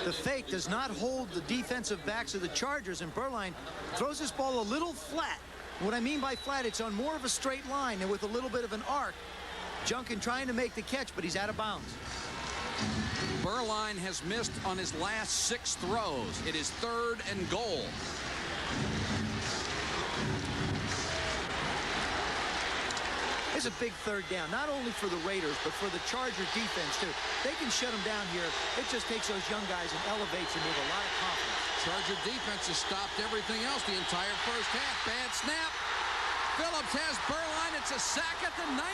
The fake does not hold the defensive backs of the Chargers, and Beuerlein throws this ball a little flat. What I mean by flat, it's on more of a straight line and with a little bit of an arc. Junkin trying to make the catch, but he's out of bounds. Beuerlein has missed on his last 6 throws. It is 3rd and goal. It's a big 3rd down, not only for the Raiders, but for the Charger defense, too. They can shut them down here. It just takes those young guys and elevates them with a lot of confidence. Charger defense has stopped everything else the entire first half. Bad snap. Phillips has Beuerlein. It's a sack at the 19.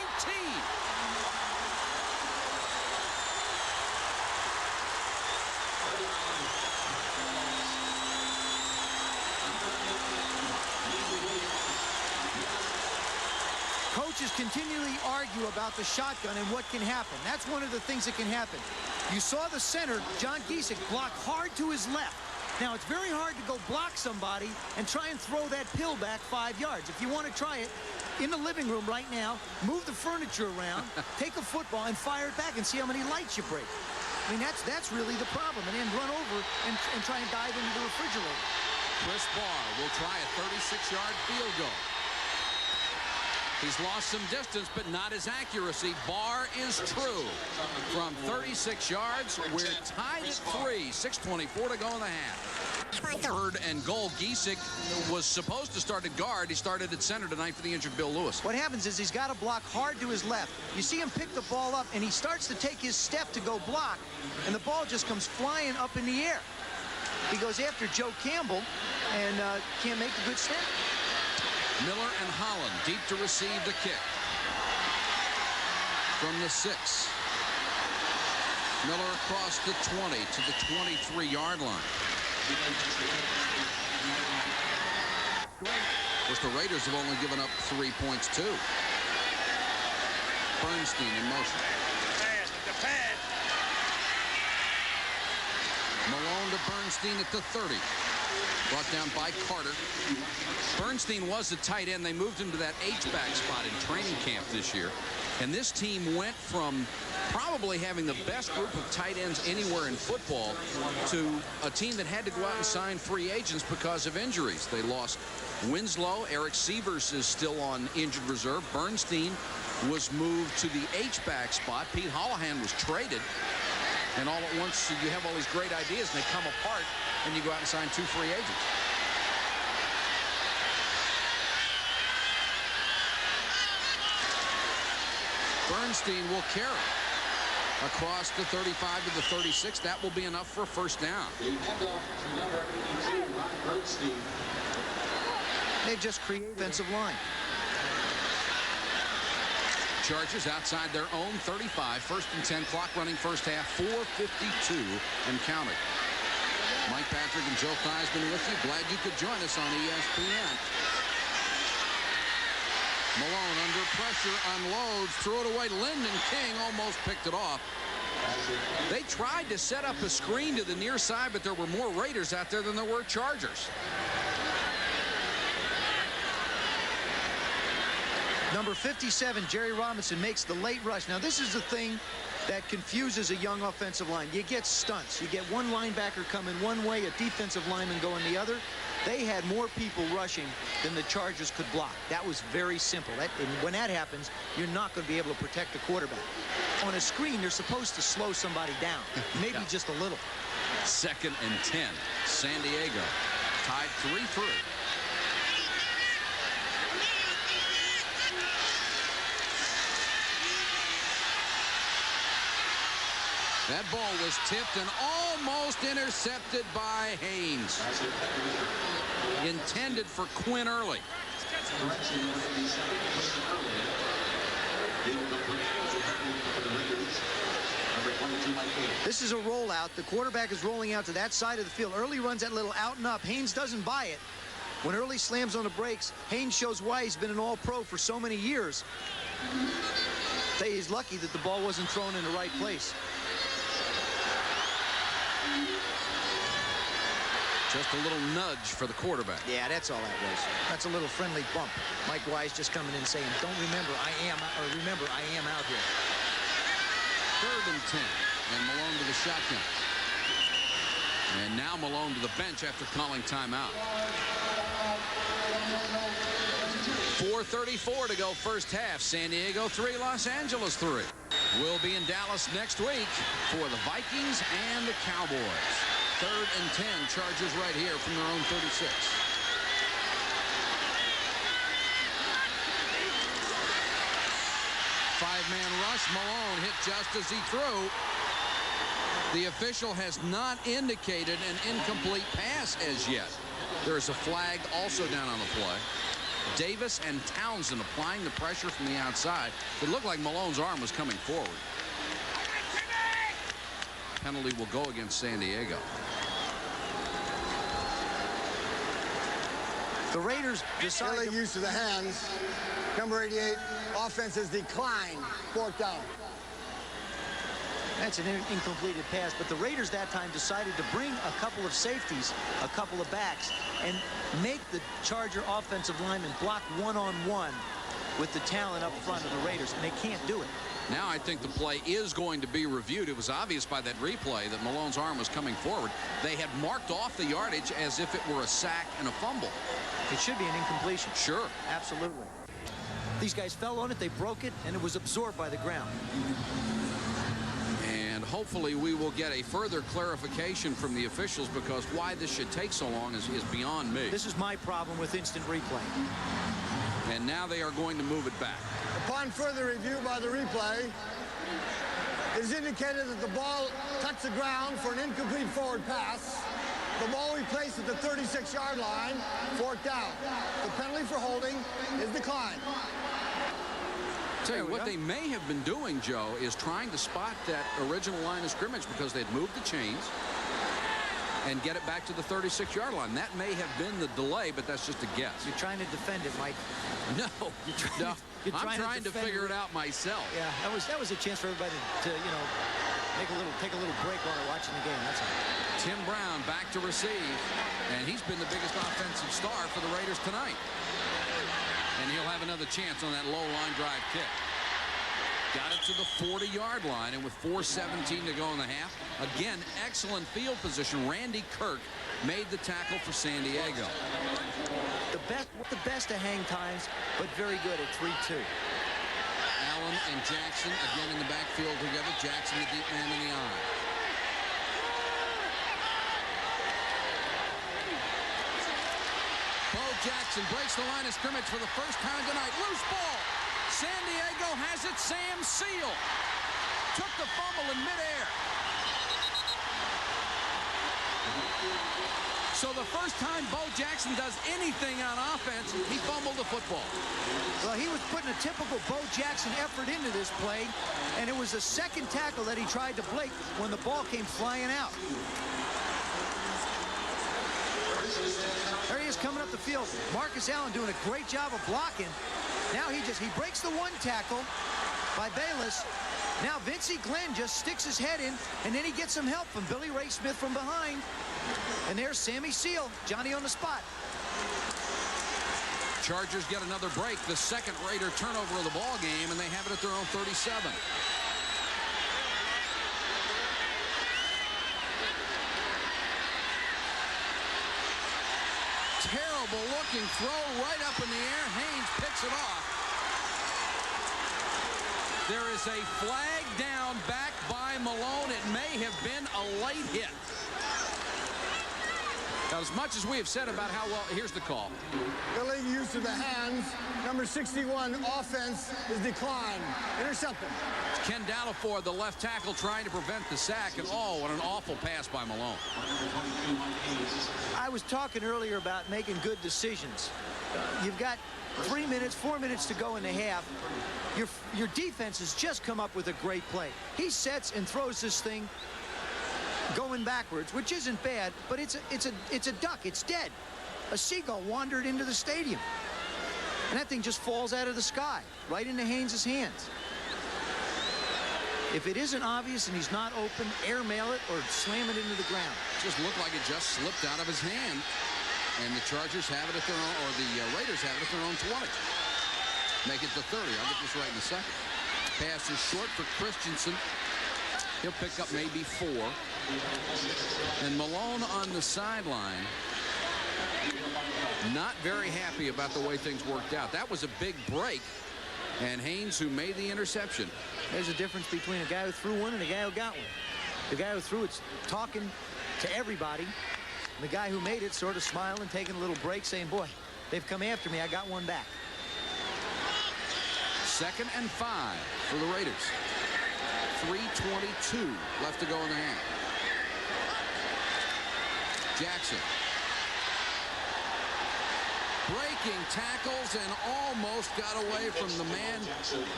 Coaches continually argue about the shotgun and what can happen. That's one of the things that can happen. You saw the center, John Giesick, block hard to his left. Now, it's very hard to go block somebody and try and throw that pill back 5 yards. If you want to try it, in the living room right now, move the furniture around, take a football, and fire it back and see how many lights you break. I mean, that's really the problem. And then run over and try and dive into the refrigerator. Chris Barr will try a 36-yard field goal. He's lost some distance, but not his accuracy. Barr is true. From 36 yards, we're tied at 3. 6:24 to go in the half. 3rd and goal. Giesick was supposed to start at guard. He started at center tonight for the injured Bill Lewis. What happens is he's got to block hard to his left. You see him pick the ball up, and he starts to take his step to go block, and the ball just comes flying up in the air. He goes after Joe Campbell and can't make a good snap. Miller and Holland deep to receive the kick. From the 6. Miller across the 20 to the 23-yard line. Of course, the Raiders have only given up 3 points, too. Bernstein in motion. Malone to Bernstein at the 30. Brought down by Carter. Bernstein was a tight end. They moved him to that H-back spot in training camp this year. And this team went from probably having the best group of tight ends anywhere in football to a team that had to go out and sign free agents because of injuries. They lost Winslow. Eric Sievers is still on injured reserve. Bernstein was moved to the H-back spot. Pete Holohan was traded. And all at once, you have all these great ideas, and they come apart, and you go out and sign 2 free agents. Bernstein will carry across the 35 to the 36. That will be enough for a first down. They just create offensive line. Chargers outside their own 35. 1st and 10, clock running first half, 4:52 and counting. Mike Patrick and Joe Theismann with you. Glad you could join us on ESPN. Malone under pressure, unloads, threw it away. Lyndon King almost picked it off. They tried to set up a screen to the near side, but there were more Raiders out there than there were Chargers. Number 57, Jerry Robinson, makes the late rush. Now, this is the thing that confuses a young offensive line. You get stunts. You get one linebacker coming one way, a defensive lineman going the other. They had more people rushing than the Chargers could block. That was very simple. And when that happens, you're not going to be able to protect the quarterback. On a screen, you're supposed to slow somebody down, maybe just a little. 2nd and 10. San Diego tied 3-3. That ball was tipped and almost intercepted by Haynes. Intended for Quinn Early. This is a rollout. The quarterback is rolling out to that side of the field. Early runs that little out and up. Haynes doesn't buy it. When Early slams on the brakes, Haynes shows why he's been an all-pro for so many years. He's lucky that the ball wasn't thrown in the right place. Just a little nudge for the quarterback. Yeah, that's all that was. That's a little friendly bump. Mike Wise just coming in saying, don't remember, I am out here. 3rd and 10. And Malone to the shotgun. And now Malone to the bench after calling timeout. 4:34 to go first half. San Diego 3, Los Angeles 3. We'll be in Dallas next week for the Vikings and the Cowboys. 3rd and 10. Chargers right here from their own 36. Five-man rush. Malone hit just as he threw. The official has not indicated an incomplete pass as yet. There's a flag also down on the play. Davis and Townsend applying the pressure from the outside. It looked like Malone's arm was coming forward. Penalty will go against San Diego. The Raiders decide Early use of the hands. Number 88, offense has declined. 4th down. That's an incompleted pass, but the Raiders that time decided to bring a couple of safeties, a couple of backs, and make the Charger offensive linemen block one-on-one with the talent up front of the Raiders, and they can't do it. Now I think the play is going to be reviewed. It was obvious by that replay that Malone's arm was coming forward. They had marked off the yardage as if it were a sack and a fumble. It should be an incompletion. Sure. Absolutely. These guys fell on it, they broke it, and it was absorbed by the ground. And hopefully we will get a further clarification from the officials, because why this should take so long is beyond me. This is my problem with instant replay. And now they are going to move it back. Upon further review by the replay, it is indicated that the ball touched the ground for an incomplete forward pass. The ball we placed at the 36-yard line, 4th down. The penalty for holding is declined. Tell you what they may have been doing, Joe, is trying to spot that original line of scrimmage because they'd moved the chains and get it back to the 36-yard line. That may have been the delay, but that's just a guess. You're trying to defend it, Mike. No, I'm trying to figure it out myself. Yeah, that was a chance for everybody to take a little break while they're watching the game. That's all. Tim Brown back to receive, and he's been the biggest offensive star for the Raiders tonight. And he'll have another chance on that low line drive kick. Got it to the 40-yard line, and with 4:17 to go in the half, again, excellent field position. Randy Kirk made the tackle for San Diego. The best of hang times, but very good at 3-2. Allen and Jackson again in the backfield together. Jackson, the deep man in the eye. Bo Jackson breaks the line of scrimmage for the first time tonight. Loose ball. San Diego has it. Sam Seal took the fumble in midair. So the first time Bo Jackson does anything on offense, he fumbled the football. Well, he was putting a typical Bo Jackson effort into this play, and it was the second tackle that he tried to break when the ball came flying out. There he is coming up the field. Marcus Allen doing a great job of blocking. Now he breaks the one tackle by Bayless. Now Vincey Glenn just sticks his head in, and then he gets some help from Billy Ray Smith from behind. And there's Sammy Seal, Johnny on the spot. Chargers get another break, the second Raider turnover of the ball game, and they have it at their own 37. Terrible looking throw right up in the air. Haynes picks it off. There is a flag down back by Malone. It may have been a late hit. Now, as much as we have said about how well, here's the call. Illegal use of the hands. Number 61, offense is declined. Intercepted. Ken Dallafor, the left tackle, trying to prevent the sack. And oh, what an awful pass by Malone. I was talking earlier about making good decisions. You've got 4 minutes to go in the half. Your defense has just come up with a great play. He sets and throws this thing going backwards, which isn't bad, but it's a duck. It's dead. A seagull wandered into the stadium, and that thing just falls out of the sky right into Haynes' hands. If it isn't obvious and he's not open, airmail it or slam it into the ground. Just looked like it just slipped out of his hand, and the Chargers have it at their own, or the Raiders have it at their own 20. Make it to 30. I'll get this right in a second. Pass is short for Christensen. He'll pick up maybe 4. And Malone on the sideline, not very happy about the way things worked out. That was a big break. And Haynes, who made the interception. There's a difference between a guy who threw one and a guy who got one. The guy who threw it's talking to everybody. And the guy who made it sort of smiling, taking a little break, saying, boy, they've come after me. I got one back. 2nd and 5 for the Raiders. 3:22 left to go in the half. Jackson. Breaking tackles and almost got away from the man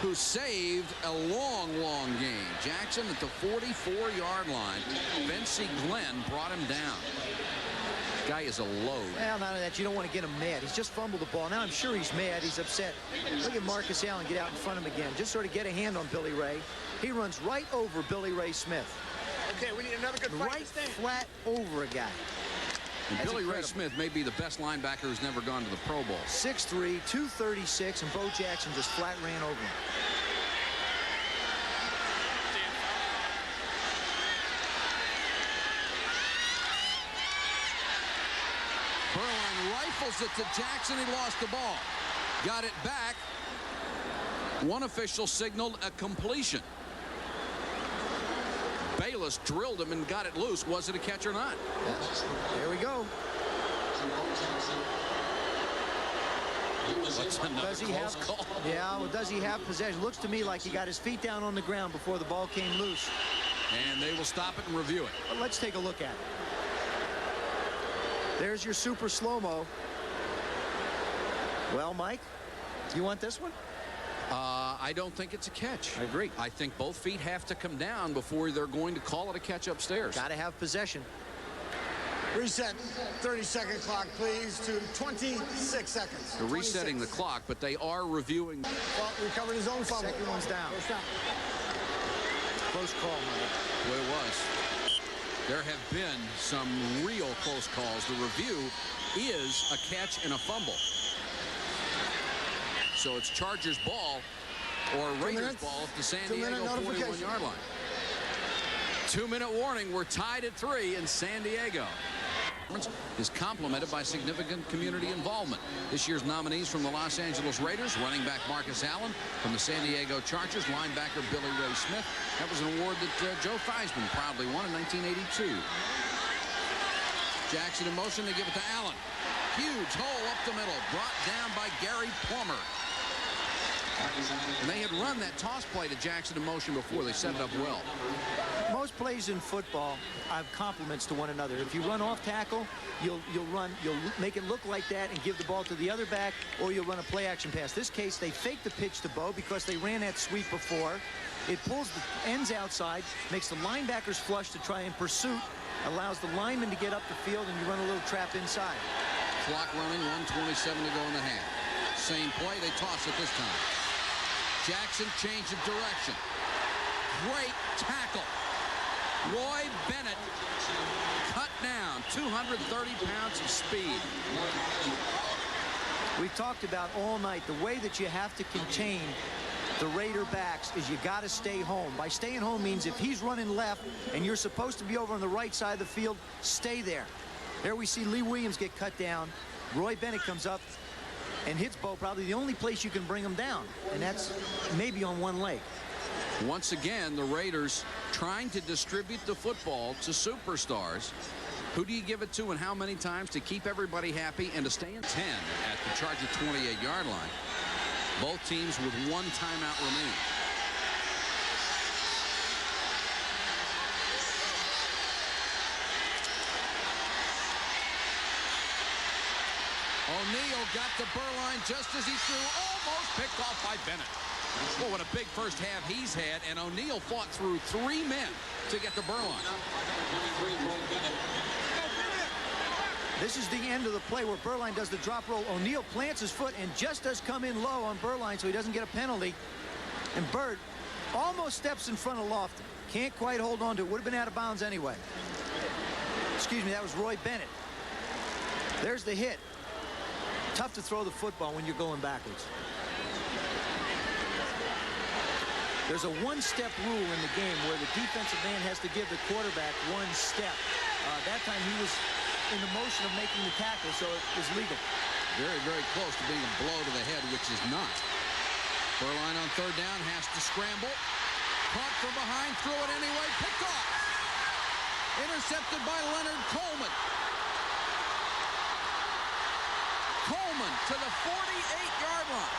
who saved a long, long game. Jackson at the 44-yard line. Bensie Glenn brought him down. Guy is a load. Well, not only that, you don't want to get him mad. He's just fumbled the ball. Now I'm sure he's mad. He's upset. Look at Marcus Allen get out in front of him again. Just sort of get a hand on Billy Ray. He runs right over Billy Ray Smith. Okay, we need another good fight. Right flat over a guy. And That's Billy Ray incredible. Smith may be the best linebacker who's never gone to the Pro Bowl. 6'3", 236, and Bo Jackson just flat ran over him. Berline rifles it to Jackson. He lost the ball. Got it back. One official signaled a completion. Bayless drilled him and got it loose. Was it a catch or not? There we go. What's another Does he close have? call? Yeah. Well, does he have possession? Looks to me like he got his feet down on the ground before the ball came loose. And they will stop it and review it. But let's take a look at it. There's your super slow-mo. Well, Mike, you want this one? I don't think it's a catch. I agree. I think both feet have to come down before they're going to call it a catch upstairs. Got to have possession. Reset 30-second clock, please, to 26 seconds. They're resetting the clock, but they are reviewing. Well, recovered his own fumble. Second one's down. First down. Close call, Mike. Well, it was. There have been some real close calls. The review is a catch and a fumble. So it's Chargers ball or Raiders minutes. ball at the San 2 Diego minute notification. 41-yard line. 2-minute warning. We're tied at 3 in San Diego. Is complemented by significant community involvement. This year's nominees from the Los Angeles Raiders, running back Marcus Allen, from the San Diego Chargers, linebacker Billy Ray Smith. That was an award that Joe Theismann proudly won in 1982. Jackson in motion, they give it to Allen. Huge hole up the middle, brought down by Gary Plummer. And they had run that toss play to Jackson in motion before. They set it up well. Most plays in football have complements to one another. If you run off tackle, you'll make it look like that and give the ball to the other back, or you'll run a play action pass. This case, they faked the pitch to Bo because they ran that sweep before. It pulls the ends outside, makes the linebackers flush to try and pursuit, allows the lineman to get up the field, and you run a little trap inside. Clock running, 1:27 to go in the half. Same play, they toss it this time. Jackson changed of direction. Great tackle. Roy Bennett cut down, 230 pounds of speed. We've talked about all night the way that you have to contain the Raider backs is you got to stay home. By staying home means if he's running left and you're supposed to be over on the right side of the field, stay there. There we see Lee Williams get cut down. Roy Bennett comes up and hits Bo, probably the only place you can bring him down, and that's maybe on one leg. Once again, the Raiders trying to distribute the football to superstars. Who do you give it to and how many times to keep everybody happy and to stay in 10 at the Charger 28-yard line? Both teams with one timeout remaining. O'Neal got to Beuerlein just as he threw, almost picked off by Bennett. Well, what a big first half he's had, and O'Neal fought through 3 men to get to Beuerlein. This is the end of the play where Beuerlein does the drop roll. O'Neal plants his foot and just does come in low on Beuerlein so he doesn't get a penalty. And Bird almost steps in front of Lofton. Can't quite hold on to it. Would have been out of bounds anyway. Excuse me, that was Roy Bennett. There's the hit. Tough to throw the football when you're going backwards. There's a one-step rule in the game where the defensive man has to give the quarterback 1 step. That time he was in the motion of making the tackle, so it was legal. Very, very close to being a blow to the head, which is not. Beuerlein on 3rd down has to scramble. Caught from behind, threw it anyway, picked off. Intercepted by Leonard Coleman. Coleman to the 48-yard line.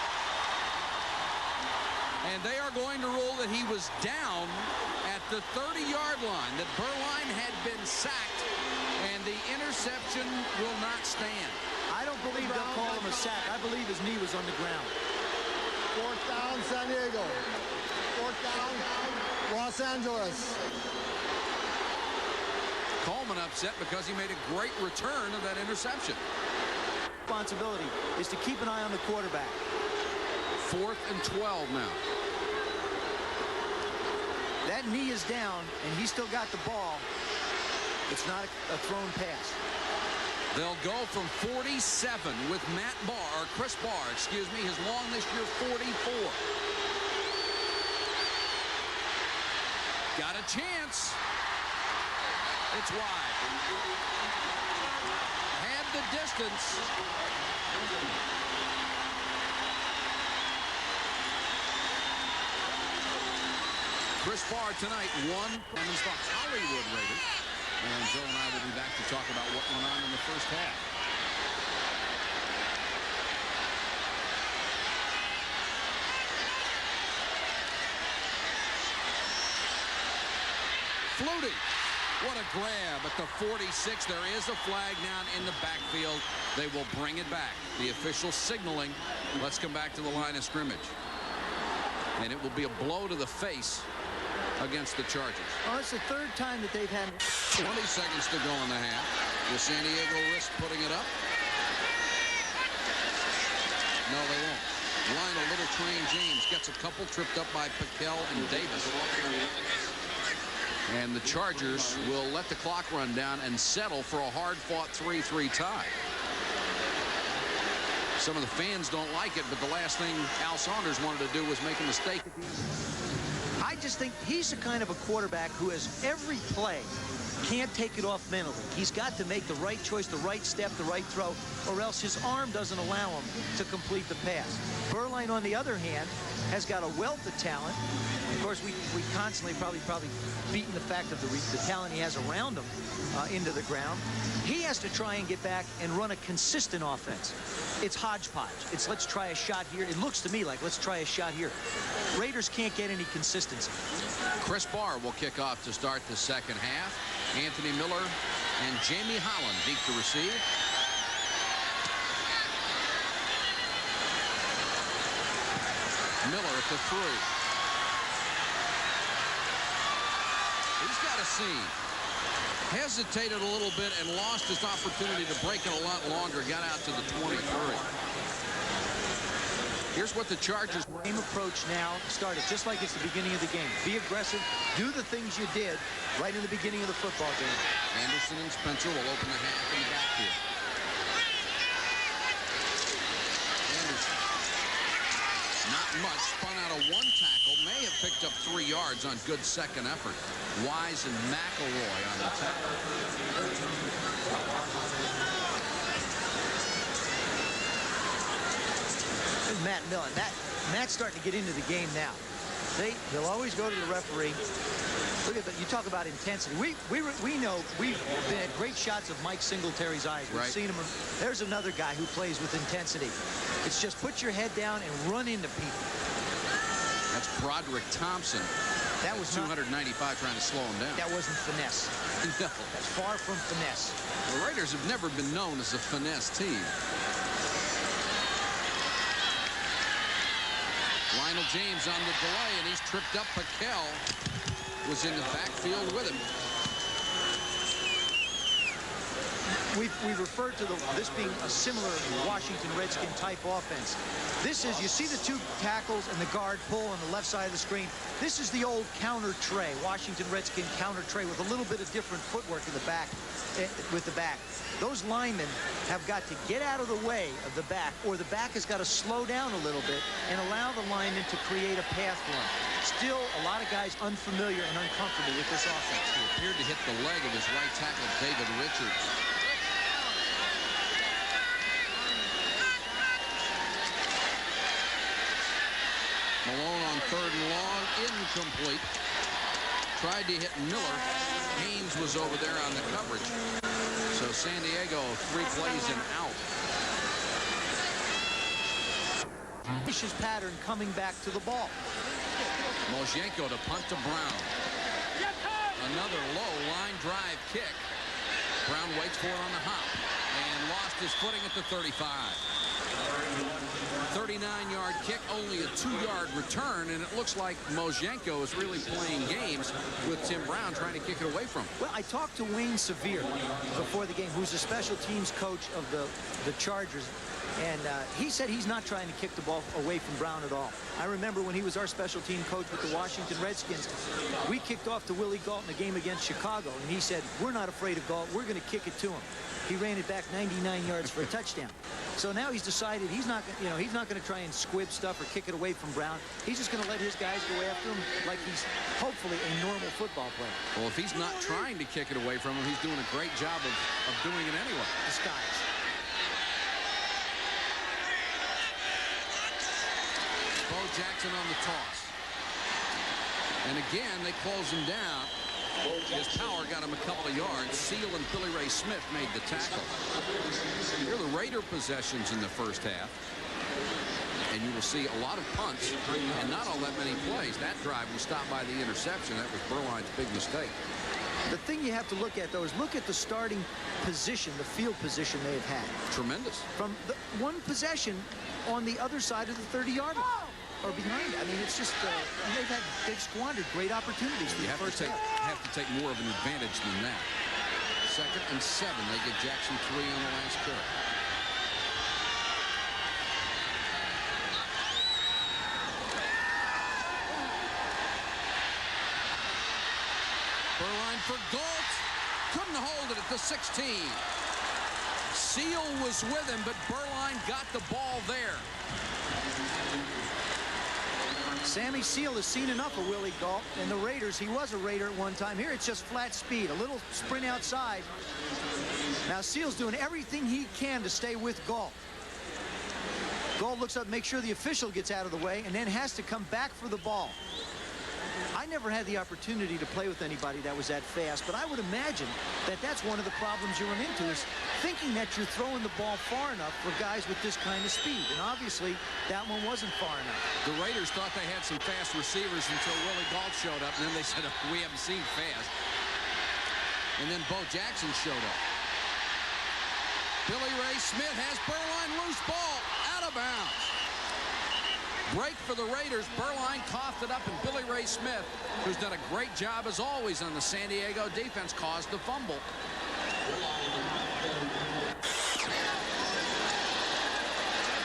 And they are going to rule that he was down at the 30-yard line, that Beuerlein had been sacked, and the interception will not stand. I don't believe they'll call him a sack. I believe his knee was on the ground. 4th down, San Diego. 4th down, Los Angeles. Coleman upset because he made a great return of that interception. Responsibility is to keep an eye on the quarterback. 4th and 12 now. That knee is down, and he still got the ball. It's not a thrown pass. They'll go from 47 with Chris Barr, excuse me, his long this year 44. Got a chance. It's wide. Had the distance. Chris Barr tonight won Clemens the Hollywood Raiders. And Joe and I will be back to talk about what went on in the first half. Flutie. What a grab at the 46. There is a flag down in the backfield. They will bring it back. The official signaling. Let's come back to the line of scrimmage. And it will be a blow to the face against the Chargers. Oh, it's the 3rd time that they've had 20 seconds to go in the half. Will San Diego risk putting it up? No, they won't. Lionel Little Train James gets a couple tripped up by Piquel and Davis. And the Chargers will let the clock run down and settle for a hard-fought 3-3 tie. Some of the fans don't like it, but the last thing Al Saunders wanted to do was make a mistake. I just think he's the kind of a quarterback who has every play, can't take it off mentally. He's got to make the right choice, the right step, the right throw, or else his arm doesn't allow him to complete the pass. Beuerlein, on the other hand, has got a wealth of talent. Of course, we constantly probably beaten the fact of the talent he has around him into the ground. He has to try and get back and run a consistent offense. It's hodgepodge. It's let's try a shot here. It looks to me like let's try a shot here. Raiders can't get any consistency. Chris Barr will kick off to start the second half. Anthony Miller and Jamie Holland deep to receive. Miller at the 3. He's got a seam. Hesitated a little bit and lost his opportunity to break it a lot longer. Got out to the 23. Here's what the Chargers... Same approach now started just like it's the beginning of the game. Be aggressive. Do the things you did right in the beginning of the football game. Anderson and Spencer will open the half in the backfield. Anderson. Not much. Spun out of 1 tackle. May have picked up 3 yards on good second effort. Wise and McElroy on the tackle. There's Matt Millen. Matt's starting to get into the game now. They'll always go to the referee. Look at that. You talk about intensity. We know we've had great shots of Mike Singletary's eyes. We've seen him. There's another guy who plays with intensity. It's just put your head down and run into people. That's Broderick Thompson. That was 295 trying to slow him down. That wasn't finesse. No. That's far from finesse. The Raiders have never been known as a finesse team. Lionel James on the delay, and he's tripped up. Paquel was in the backfield with him. We referred to this being a similar Washington Redskin type offense. This is, you see the two tackles and the guard pull on the left side of the screen. This is the old counter tray, Washington Redskin counter tray with a little bit of different footwork in the back, with the back. Those linemen have got to get out of the way of the back, or the back has got to slow down a little bit and allow the lineman to create a path for him. Still, a lot of guys unfamiliar and uncomfortable with this offense. He appeared to hit the leg of his right tackle, David Richards. Malone on 3rd and long, incomplete. Tried to hit Miller. Haynes was over there on the coverage. So San Diego, 3 plays and out. Vicious pattern coming back to the ball. Moshenko to punt to Brown. Another low line drive kick. Brown waits for it on the hop and lost his footing at the 35. 39-yard kick, only a 2-yard return, and it looks like Moshenko is really playing games with Tim Brown trying to kick it away from him. Well, I talked to Wayne Sevier before the game, who's the special teams coach of the Chargers, and he said he's not trying to kick the ball away from Brown at all. I remember when he was our special team coach with the Washington Redskins, we kicked off to Willie Gault in a game against Chicago, and he said, we're not afraid of Gault, we're going to kick it to him. He ran it back 99 yards for a touchdown. So now he's decided he's not going to try and squib stuff or kick it away from Brown. He's just going to let his guys go after him like he's hopefully a normal football player. Well, if he's not trying to kick it away from him, he's doing a great job of doing it anyway. Disguise. Bo Jackson on the toss. And again, they close him down. His power got him a couple of yards. Seal and Billy Ray Smith made the tackle. Here are the Raider possessions in the first half. And you will see a lot of punts and not all that many plays. That drive was stopped by the interception. That was Berline's big mistake. The thing you have to look at, though, is look at the starting position, the field position they have had. Tremendous. From the one possession on the other side of the 30-yard line. Or behind it. I mean, it's just they've squandered great opportunities for the first half. Have to take more of an advantage than that. 2nd and 7. They get Jackson 3 on the last carry. Berline for Gault. Couldn't hold it at the 16. Seal was with him, but Berline got the ball there. Sammy Seal has seen enough of Willie Gault and the Raiders. He was a Raider at one time. Here it's just flat speed, a little sprint outside. Now Seal's doing everything he can to stay with Gault. Gault looks up, makes sure the official gets out of the way, and then has to come back for the ball. I never had the opportunity to play with anybody that was that fast, but I would imagine that that's one of the problems you run into, is thinking that you're throwing the ball far enough for guys with this kind of speed. And obviously, that one wasn't far enough. The Raiders thought they had some fast receivers until Willie Gault showed up, and then they said, oh, we haven't seen fast. And then Bo Jackson showed up. Billy Ray Smith has Berline, loose ball, out of bounds. Break for the Raiders. Berline coughed it up, and Billy Ray Smith, who's done a great job as always on the San Diego defense, caused the fumble.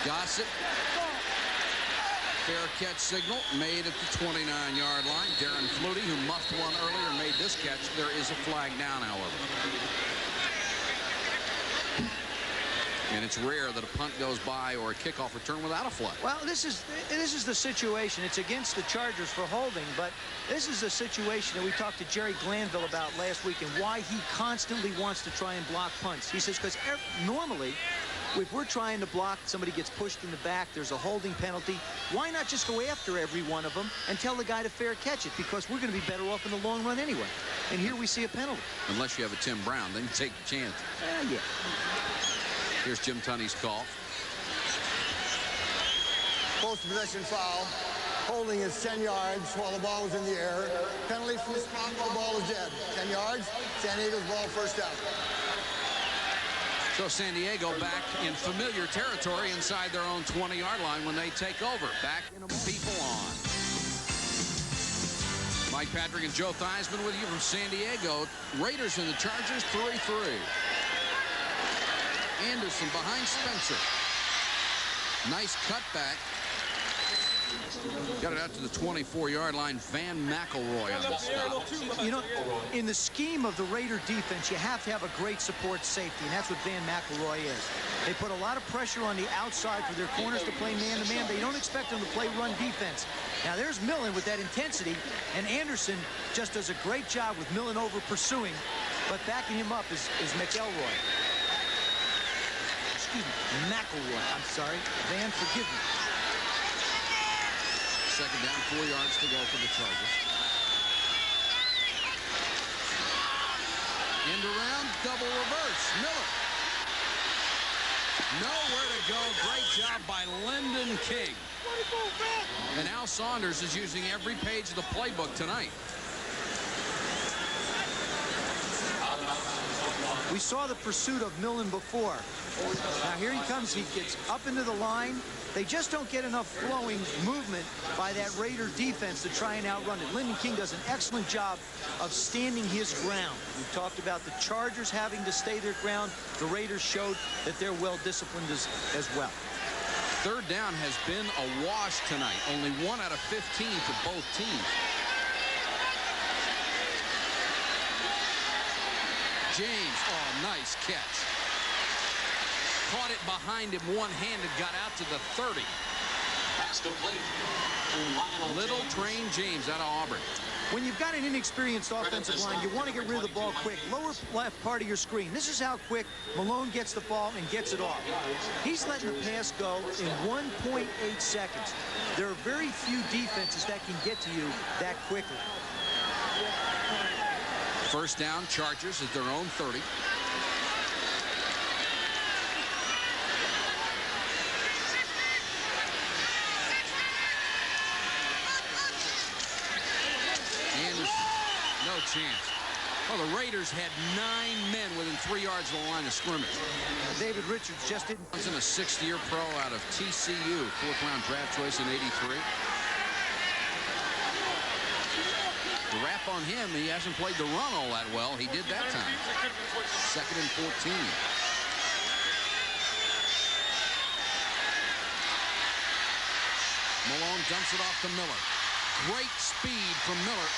Gossett. Fair catch signal made at the 29-yard line. Darren Flutie, who muffed one earlier, made this catch. There is a flag down, however. And it's rare that a punt goes by or a kickoff return without a flag. Well, this is the situation. It's against the Chargers for holding, but this is the situation that we talked to Jerry Glanville about last week and why he constantly wants to try and block punts. He says because normally if we're trying to block, somebody gets pushed in the back, there's a holding penalty, why not just go after every one of them and tell the guy to fair catch it? Because we're going to be better off in the long run anyway. And here we see a penalty. Unless you have a Tim Brown, then you take the chance. Yeah. Here's Jim Tunney's call. Post-possession foul. Holding is 10 yards while the ball was in the air. Penalty from the spot where the ball was dead. 10 yards, San Diego's ball, first down. So San Diego back in familiar territory inside their own 20-yard line when they take over. Back in people on. Mike Patrick and Joe Theismann with you from San Diego. Raiders and the Chargers 3-3. Anderson behind Spencer. Nice cutback. Got it out to the 24-yard line. Van McElroy on the stop. You know, in the scheme of the Raider defense, you have to have a great support safety, and that's what Van McElroy is. They put a lot of pressure on the outside for their corners to play man-to-man. They don't expect them to play run defense. Now, there's Millen with that intensity, and Anderson just does a great job with Millen over pursuing, but backing him up is McElroy. Excuse me, McElroy. I'm sorry. Van, forgive me. Second down, 4 yards to go for the Chargers. End around, double reverse. Miller. Nowhere to go. Great job by Lyndon King. And Al Saunders is using every page of the playbook tonight. We saw the pursuit of Millen before. Now here he comes. He gets up into the line. They just don't get enough flowing movement by that Raider defense to try and outrun it. Lyndon King does an excellent job of standing his ground. We talked about the Chargers having to stay their ground. The Raiders showed that they're well disciplined as well. Third down has been a wash tonight. Only 1 out of 15 for both teams. James, oh, nice catch. Caught it behind him one-handed, got out to the 30. Little Train James out of Auburn. When you've got an inexperienced offensive line, you want to get rid of the ball quick. Lower left part of your screen. This is how quick Malone gets the ball and gets it off. He's letting the pass go in 1.8 seconds. There are very few defenses that can get to you that quickly. First down, Chargers at their own 30. No chance. Well, the Raiders had 9 men within 3 yards of the line of scrimmage. David Richards just didn't. He's in a 6th-year pro out of TCU, 4th-round draft choice in '83. The rap on him, he hasn't played the run all that well. He did that time. 2nd and 14. Malone dumps it off to Miller. Great speed from Miller,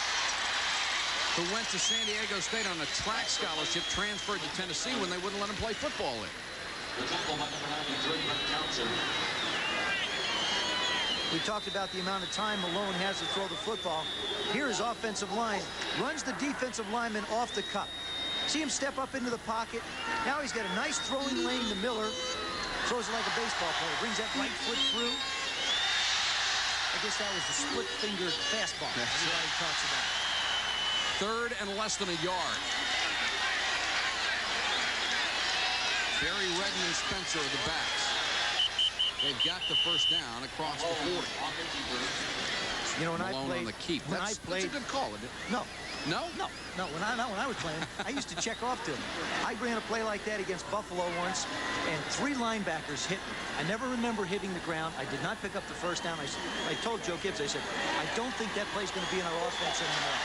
who went to San Diego State on a track scholarship, transferred to Tennessee when they wouldn't let him play football there. We talked about the amount of time Malone has to throw the football. Here his offensive line runs the defensive lineman off the cup. See him step up into the pocket. Now he's got a nice throwing lane to Miller. Throws it like a baseball player. Brings that right foot through. I guess that was the split-fingered fastball. That's what he talks about. 3rd and less than a yard. Barry Redmond Spencer are the backs. They've got the first down across the 40. You know, when Malone I played, on the keep. That's a good call, isn't it? No. No? No. When I was playing, I used to check off to him. I ran a play like that against Buffalo once, and 3 linebackers hit me. I never remember hitting the ground. I did not pick up the first down. I told Joe Gibbs, I said, I don't think that play's going to be in our offense anymore.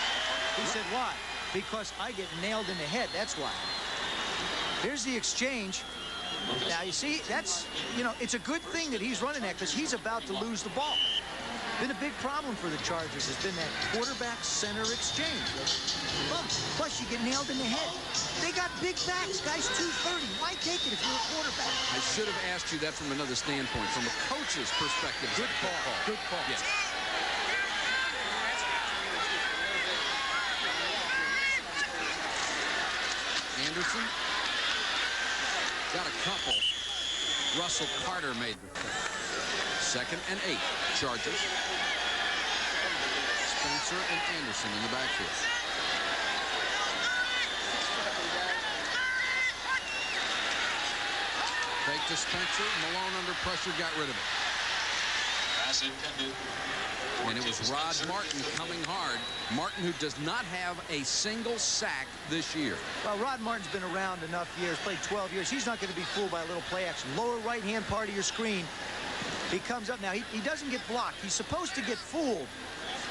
He said, why? Because I get nailed in the head. That's why. Here's the exchange. Now, you see, that's, you know, it's a good thing that he's running that because he's about to lose the ball. Been a big problem for the Chargers has been that quarterback-center exchange. Plus, you get nailed in the head. They got big backs, guys, 230. Why take it if you're a quarterback? I should have asked you that from another standpoint, from a coach's perspective. Good call. Good call. Yes. Anderson got a couple. Russell Carter made the catch. 2nd and 8. Chargers. Spencer and Anderson in the backfield. Fake to Spencer. Malone under pressure got rid of it. Pass intended. And it was Rod Martin coming hard. Martin, who does not have a single sack this year. Well, Rod Martin's been around enough years, played 12 years. He's not going to be fooled by a little play action. Lower right-hand part of your screen. He comes up. Now, he doesn't get blocked. He's supposed to get fooled.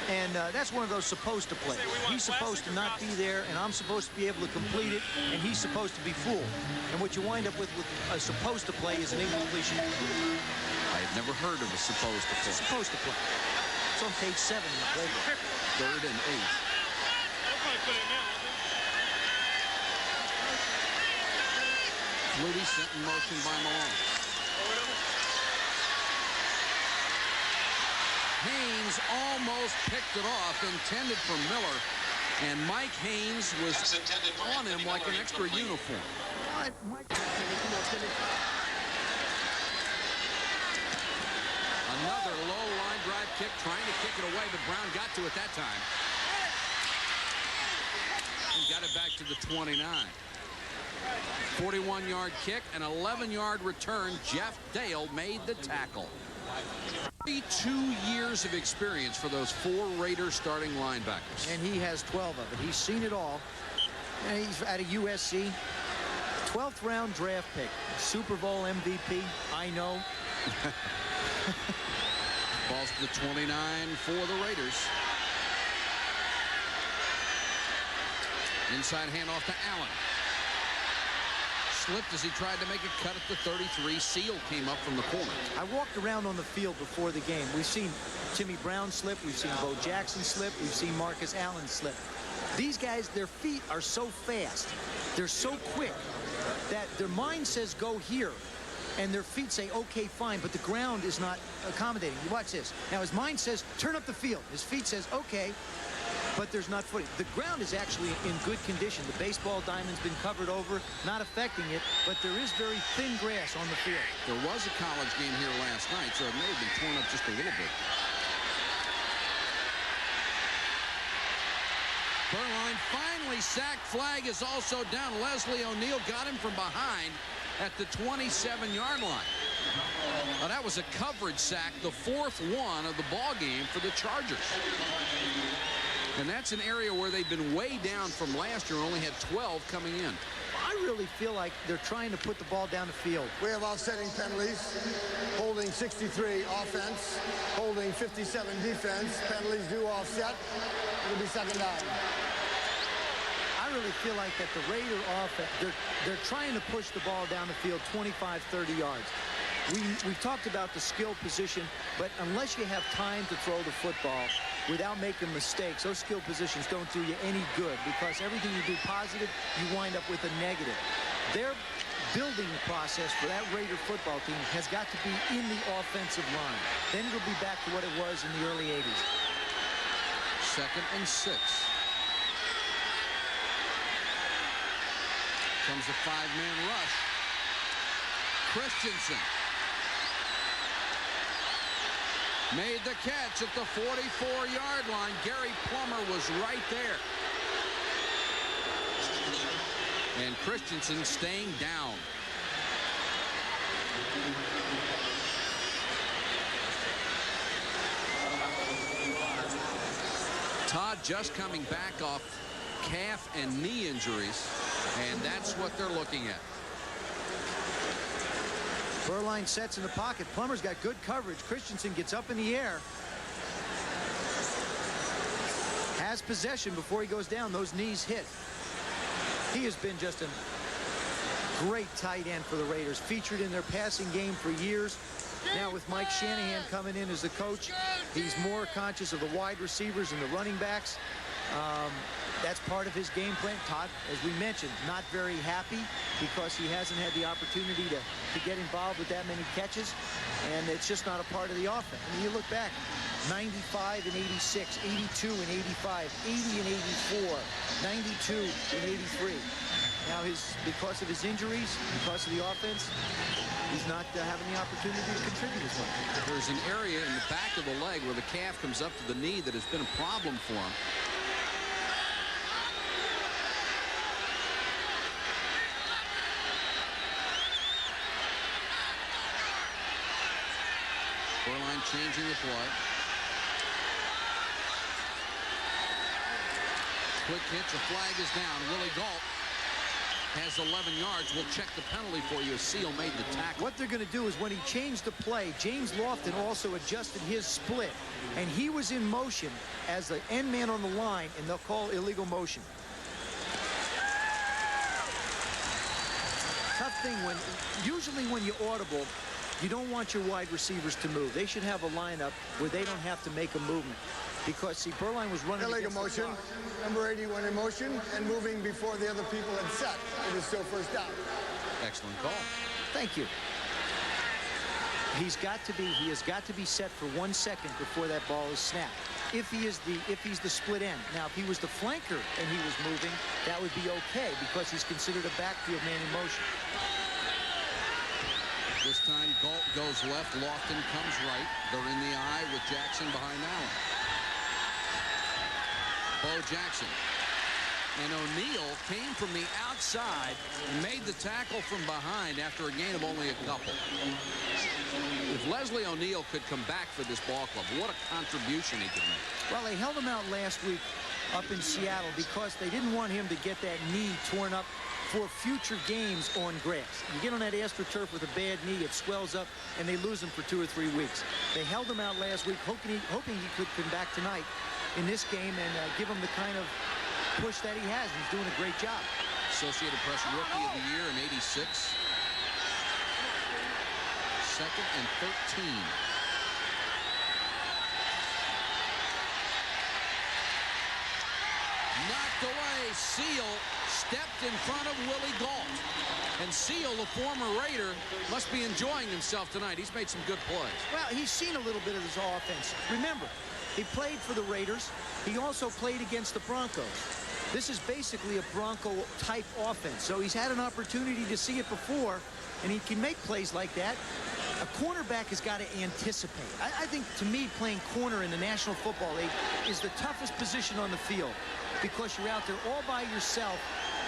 And that's one of those supposed to plays. He's supposed to not be there, and I'm supposed to be able to complete it, and he's supposed to be fooled. And what you wind up with a supposed to play is an incompletion. I had never heard of a supposed to play. Supposed to play. It's on page 7 in the playbook. 3rd and 8. Flutie sent in motion by Malone. Haynes almost picked it off, intended for Miller, and Mike Haynes was on him like an extra uniform. Another low line drive kick, trying to kick it away, but Brown got to it that time. And got it back to the 29. 41-yard kick, an 11-yard return. Jeff Dale made the tackle. 32 years of experience for those 4 Raiders starting linebackers. And he has 12 of it. He's seen it all. And he's out of USC. 12th round draft pick. Super Bowl MVP. I know. Balls to the 29 for the Raiders. Inside handoff to Allen. Slipped as he tried to make a cut at the 33. Seal came up from the corner. I walked around on the field before the game. We've seen Timmy Brown slip. We've seen Bo Jackson slip. We've seen Marcus Allen slip. These guys, their feet are so fast. They're so quick that their mind says go here. And their feet say, okay, fine, but the ground is not accommodating. You watch this. Now, his mind says, turn up the field. His feet says, okay, but there's not footing. The ground is actually in good condition. The baseball diamond's been covered over, not affecting it, but there is very thin grass on the field. There was a college game here last night, so it may have been torn up just a little bit. Beuerlein finally sacked. Flag is also down. Leslie O'Neal got him from behind at the 27-yard line. Now, that was a coverage sack, the 4th one of the ball game for the Chargers. And that's an area where they've been way down from last year, only had 12 coming in. I really feel like they're trying to put the ball down the field. We have offsetting penalties, holding 63 offense, holding 57 defense. Penalties do offset. It'll be 2nd down. I really feel like that the Raider offense, they're trying to push the ball down the field 25, 30 yards. We've talked about the skill position, but unless you have time to throw the football without making mistakes, those skill positions don't do you any good, because everything you do positive, you wind up with a negative. Their building process for that Raider football team has got to be in the offensive line. Then it'll be back to what it was in the early 80s. 2nd and 6. Comes a 5-man rush. Christensen made the catch at the 44-yard line. Gary Plummer was right there. And Christensen staying down. Todd just coming back off calf and knee injuries, and that's what they're looking at. Beuerlein sets in the pocket. Plummer's got good coverage. Christensen gets up in the air. Has possession before he goes down. Those knees hit. He has been just a great tight end for the Raiders. Featured in their passing game for years. Now with Mike Shanahan coming in as the coach, he's more conscious of the wide receivers and the running backs. That's part of his game plan. Todd, as we mentioned, not very happy because he hasn't had the opportunity to get involved with that many catches, and it's just not a part of the offense. I mean, you look back, 95 and 86, 82 and 85, 80 and 84, 92 and 83. Now, because of his injuries, because of the offense, he's not having the opportunity to contribute as much. There's an area in the back of the leg where the calf comes up to the knee that has been a problem for him. Beuerlein changing the play. Quick hitch, a flag is down. Willie Gault has 11 yards. We'll check the penalty for you as Seal made the tackle. What they're going to do is when he changed the play, James Lofton also adjusted his split, and he was in motion as the end man on the line, and they'll call illegal motion. Tough thing usually when you audible, you don't want your wide receivers to move. They should have a lineup where they don't have to make a movement. Because, see, Beuerlein was running Illegal motion. Number 81 in motion and moving before the other people had set. It is still first down. Excellent call. Thank you. He has got to be set for 1 second before that ball is snapped. If he's the split end. Now, if he was the flanker and he was moving, that would be okay because he's considered a backfield man in motion. This time, Gault goes left. Lofton comes right. They're in the eye with Jackson behind Allen. Bo Jackson. And O'Neal came from the outside and made the tackle from behind after a gain of only a couple. If Leslie O'Neal could come back for this ball club, what a contribution he could make. Well, they held him out last week up in Seattle because they didn't want him to get that knee torn up for future games on grass. You get on that AstroTurf with a bad knee, it swells up, and they lose him for 2 or 3 weeks. They held him out last week, hoping he could come back tonight in this game and give him the kind of push that he has. He's doing a great job. Associated Press Rookie of the Year in '86. 2nd and 13. Knocked away. Seal stepped in front of Willie Gault. And Seal, the former Raider, must be enjoying himself tonight. He's made some good plays. Well, he's seen a little bit of this offense. Remember, he played for the Raiders. He also played against the Broncos. This is basically a Bronco-type offense. So he's had an opportunity to see it before, and he can make plays like that. A cornerback has got to anticipate. I think, to me, playing corner in the National Football League is the toughest position on the field because you're out there all by yourself,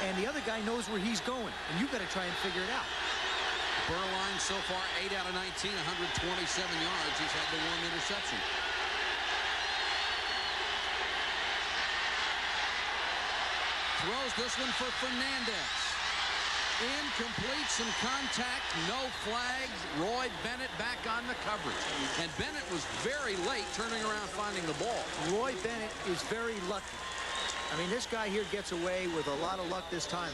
and the other guy knows where he's going, and you've got to try and figure it out. Beuerlein so far 8 out of 19, 127 yards. He's had the 1 interception. Throws this one for Fernandez. Incomplete, some contact, no flags. Roy Bennett back on the coverage. And Bennett was very late turning around finding the ball. Roy Bennett is very lucky. I mean, this guy here gets away with a lot of luck this time.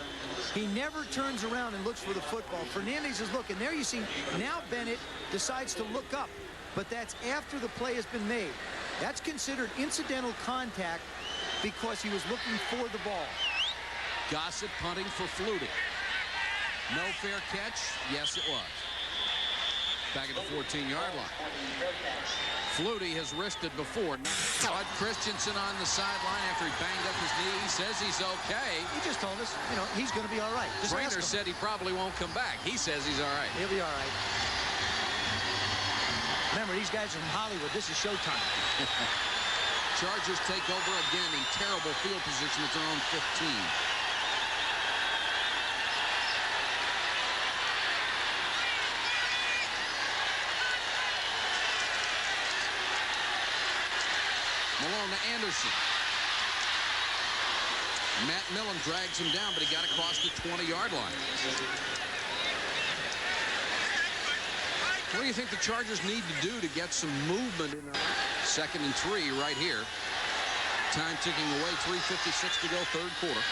He never turns around and looks for the football. Fernandez is looking. There you see, now Bennett decides to look up. But that's after the play has been made. That's considered incidental contact because he was looking for the ball. Gossett punting for Flutie. No fair catch. Yes, it was. Back at the 14-yard line. Flutie has risked it before. Bud Christensen on the sideline after he banged up his knee. He says he's okay. He just told us, you know, he's going to be all right. Trainer said he probably won't come back. He says he's all right. He'll be all right. Remember, these guys are from Hollywood. This is showtime. Chargers take over again in terrible field position at their own 15. Malone to Anderson. Matt Millen drags him down, but he got across the 20-yard line. What do you think the Chargers need to do to get some movement in there? 2nd and 3 right here. Time ticking away, 3:56 to go, 3rd quarter.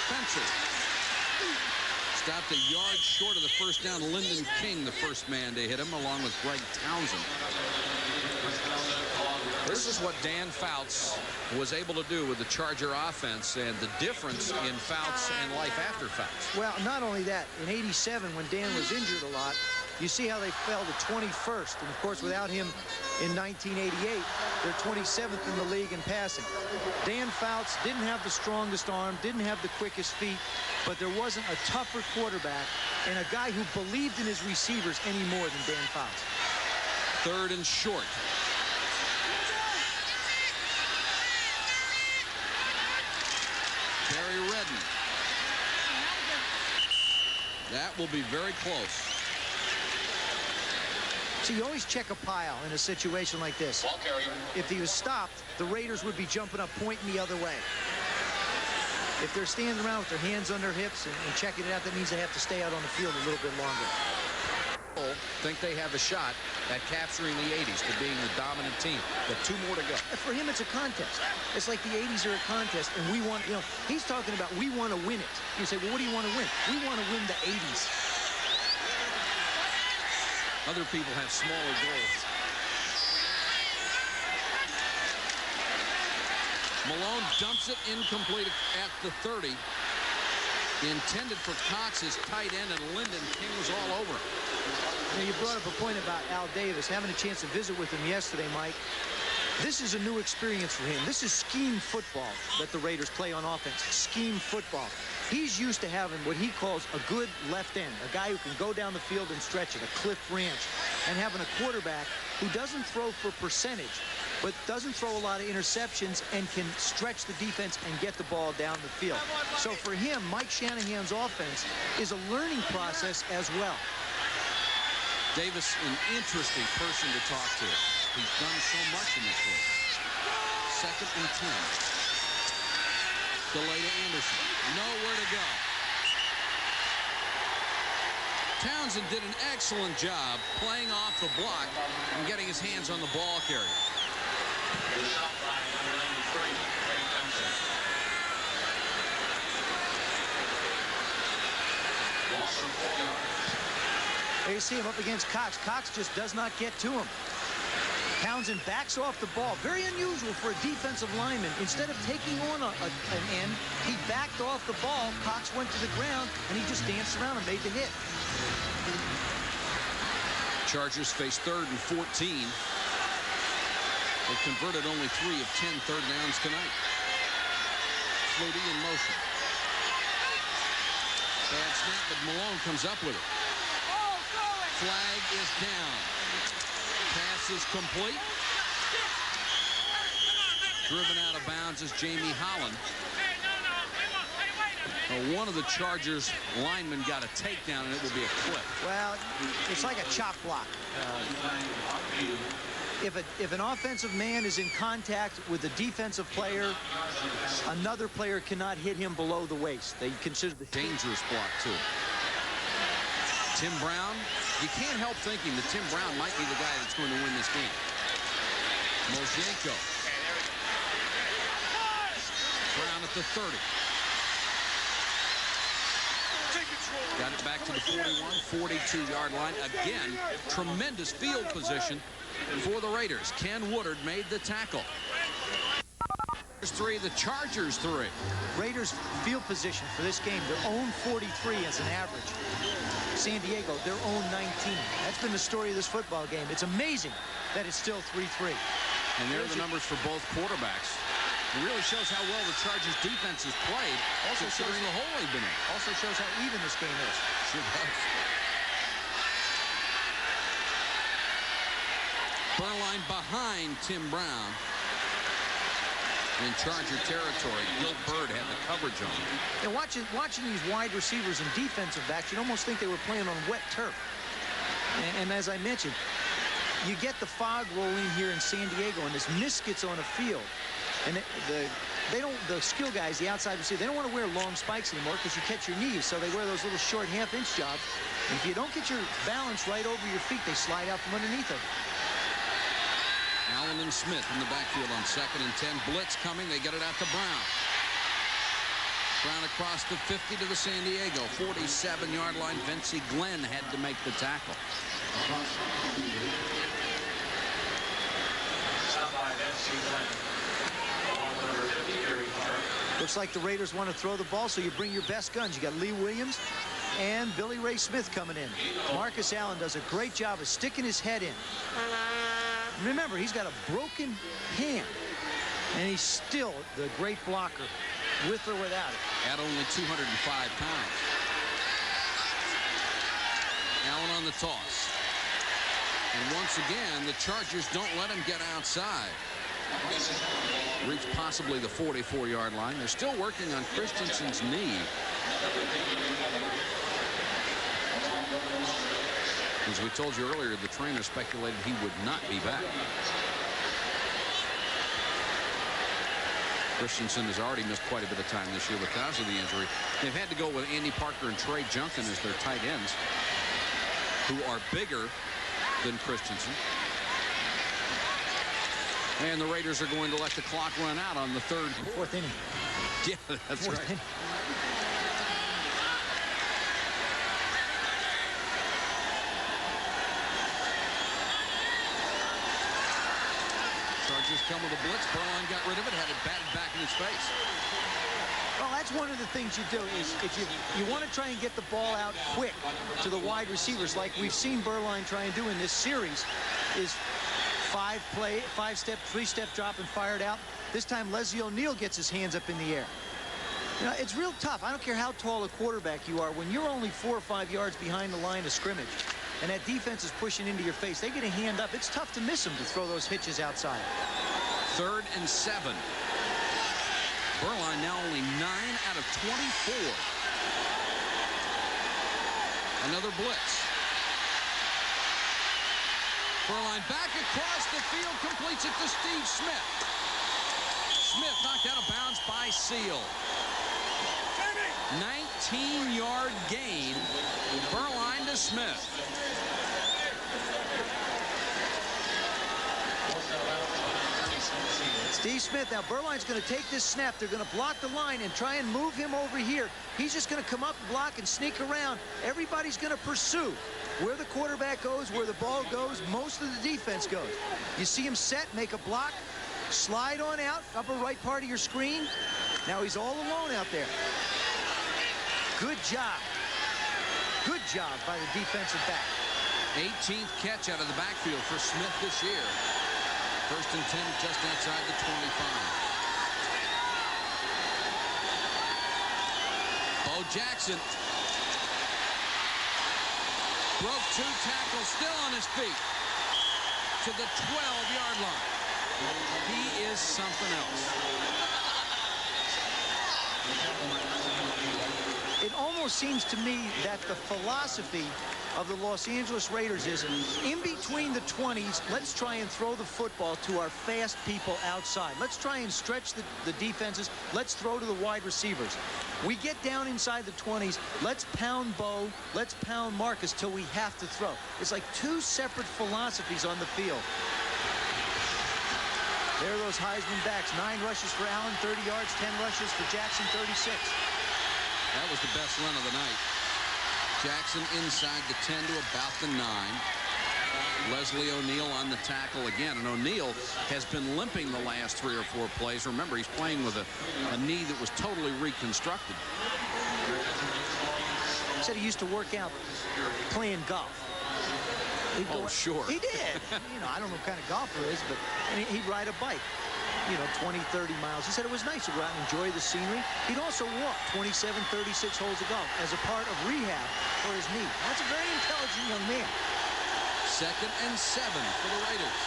Spencer. Stopped a yard short of the first down. Lyndon King, the first man to hit him, along with Greg Townsend. This is what Dan Fouts was able to do with the Charger offense and the difference in Fouts and life after Fouts. Well, not only that, in '87 when Dan was injured a lot, You see how they fell to 21st. And, of course, without him in 1988, they're 27th in the league in passing. Dan Fouts didn't have the strongest arm, didn't have the quickest feet, but there wasn't a tougher quarterback and a guy who believed in his receivers any more than Dan Fouts. 3rd and short. Barry Redden. That will be very close. So you always check a pile in a situation like this. Ball carrier. If he was stopped, the Raiders would be jumping up, pointing the other way. If they're standing around with their hands on their hips and checking it out, that means they have to stay out on the field a little bit longer. Think they have a shot at capturing the 80s to being the dominant team, but 2 more to go. For him, it's a contest. It's like the 80s are a contest, and we want, he's talking about we want to win it. You say, well, what do you want to win? We want to win the 80s. Other people have smaller goals. Malone dumps it incomplete at the 30. Intended for Cox's tight end, and Lyndon King was all over him. You brought up a point about Al Davis. Having a chance to visit with him yesterday, Mike. This is a new experience for him. This is scheme football that the Raiders play on offense. Scheme football. He's used to having what he calls a good left end, a guy who can go down the field and stretch it, a Cliff Branch, and having a quarterback who doesn't throw for percentage, but doesn't throw a lot of interceptions and can stretch the defense and get the ball down the field. So for him, Mike Shanahan's offense is a learning process as well. Davis, an interesting person to talk to. He's done so much in this league. 2nd and 10. Delay to Anderson. Nowhere to go. Townsend did an excellent job playing off the block and getting his hands on the ball carrier. The shot line, number 93, Ray Thompson. Loss of 4 yards. There you see him up against Cox. Cox just does not get to him. Townsend backs off the ball. Very unusual for a defensive lineman. Instead of taking on an end, he backed off the ball. Cox went to the ground, and he just danced around and made the hit. Chargers face 3rd and 14. They've converted only 3 of 10 third downs tonight. Flutie in motion. Bad snap, but Malone comes up with it. Flag is down. Pass is complete. Driven out of bounds is Jamie Holland. One of the Chargers linemen got a takedown, and it will be a clip. Well, it's like a chop block. If an offensive man is in contact with a defensive player, another player cannot hit him below the waist. They consider the dangerous block, too. Tim Brown, you can't help thinking that Tim Brown might be the guy that's going to win this game. Moshenko. Brown at the 30. Got it back to the 41, 42-yard line. Again, tremendous field position for the Raiders. Ken Woodard made the tackle. 3, the Chargers 3. Raiders field position for this game, their own 43 as an average. San Diego, their own 19. That's been the story of this football game. It's amazing that it's still 3-3. And there are the numbers for both quarterbacks. It really shows how well the Chargers defense has played, also considering the hole they've been in. Also shows how even this game is. Sure does. Beuerlein behind Tim Brown. In Charger territory, Gil Byrd had the coverage on him. And watching these wide receivers and defensive backs, you'd almost think they were playing on wet turf. And as I mentioned, you get the fog rolling here in San Diego, and this mist gets on a field. And the skill guys, the outside receiver, they don't want to wear long spikes anymore because you catch your knees, so they wear those little short half-inch jobs. And if you don't get your balance right over your feet, they slide out from underneath it. Allen and Smith in the backfield on 2nd and 10. Blitz coming. They get it out to Brown. Brown across the 50 to the San Diego 47-yard line. Vincey Glenn had to make the tackle. Looks like the Raiders want to throw the ball, so you bring your best guns. You got Lee Williams, and Billy Ray Smith coming in. Marcus Allen does a great job of sticking his head in. Remember, he's got a broken hand, and he's still the great blocker, with or without it. At only 205 pounds. Allen on the toss. And once again, the Chargers don't let him get outside. Reach possibly the 44-yard line. They're still working on Christensen's knee. As we told you earlier, the trainer speculated he would not be back. Christensen has already missed quite a bit of time this year because of the injury. They've had to go with Andy Parker and Trey Junkin as their tight ends, who are bigger than Christensen. And the Raiders are going to let the clock run out on the third. Fourth inning. Yeah, that's right. Inning. Chargers come with a blitz. Perline got rid of it, had it batted back in his face. Well, that's one of the things you do is if you want to try and get the ball out quick to the wide receivers like we've seen Berline try and do in this series is three-step drop and fire it out. This time Leslie O'Neal gets his hands up in the air. You know, it's real tough. I don't care how tall a quarterback you are. When you're only 4 or 5 yards behind the line of scrimmage and that defense is pushing into your face, they get a hand up. It's tough to miss them to throw those hitches outside. 3rd and 7. Berline now only 9 out of 24. Another blitz. Berline back across the field, completes it to Steve Smith. Smith knocked out of bounds by Seal. 19-yard gain. Berline to Smith. Steve Smith, now Berline's going to take this snap. They're going to block the line and try and move him over here. He's just going to come up and block and sneak around. Everybody's going to pursue. Where the quarterback goes, where the ball goes, most of the defense goes. You see him set, make a block, slide on out, upper right part of your screen. Now he's all alone out there. Good job. Good job by the defensive back. 18th catch out of the backfield for Smith this year. 1st and 10 just outside the 25. Bo Jackson broke 2 tackles, still on his feet to the 12-yard line. He is something else. It almost seems to me that the philosophy of the Los Angeles Raiders is in between the 20s, let's try and throw the football to our fast people outside. Let's try and stretch the defenses. Let's throw to the wide receivers. We get down inside the 20s, let's pound Bo, let's pound Marcus till we have to throw. It's like 2 separate philosophies on the field. There are those Heisman backs. 9 rushes for Allen, 30 yards, 10 rushes for Jackson, 36. That was the best run of the night. Jackson inside the 10 to about the 9. Leslie O'Neal on the tackle again. And O'Neal has been limping the last 3 or 4 plays. Remember, he's playing with a knee that was totally reconstructed. He said he used to work out playing golf. Oh, sure. He did. You know, I don't know what kind of golfer he is, but he'd ride a bike, you know, 20, 30 miles. He said it was nice to go out and enjoy the scenery. He'd also walk 27, 36 holes of golf as a part of rehab for his knee. That's a very intelligent young man. 2nd and 7 for the Raiders.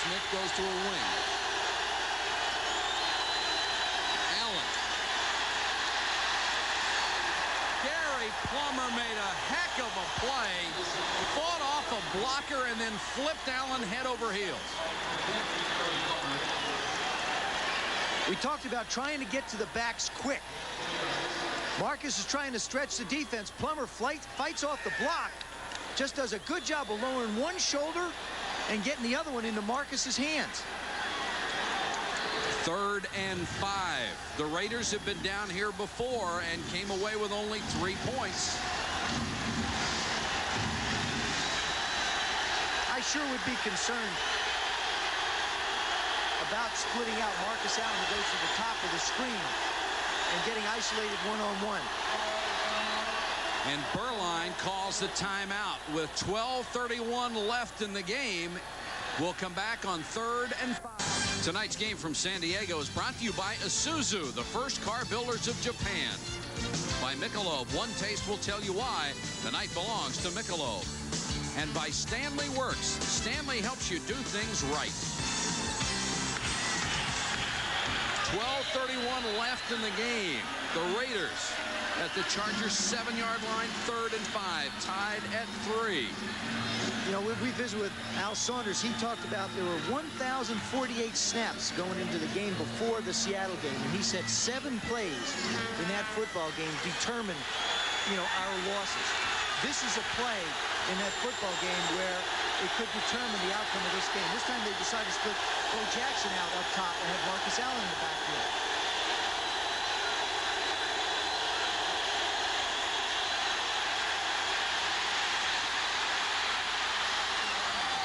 Smith goes to a wing. Allen. Gary Plummer made a heck of a play. Fought off a blocker and then flipped Allen head over heels. We talked about trying to get to the backs quick. Marcus is trying to stretch the defense. Plummer fights off the block. Just does a good job of lowering one shoulder and getting the other one into Marcus's hands. 3rd and 5. The Raiders have been down here before and came away with only 3 points. I sure would be concerned about splitting out Marcus Allen, who goes to the top of the screen and getting isolated one-on-one. And Berline calls the timeout with 12:31 left in the game. We'll come back on 3rd and 5. Tonight's game from San Diego is brought to you by Isuzu, the first car builders of Japan. By Michelob, one taste will tell you why the night belongs to Michelob. And by Stanley Works. Stanley helps you do things right. 12:31 left in the game. The Raiders at the Chargers 7-yard line, 3rd and 5, tied at 3. You know, we visited with Al Saunders. He talked about there were 1,048 snaps going into the game before the Seattle game. And he said 7 plays in that football game determined, our losses. This is a play in that football game where it could determine the outcome of this game. This time they decided to split Bo Jackson out up top and have Marcus Allen in the backfield.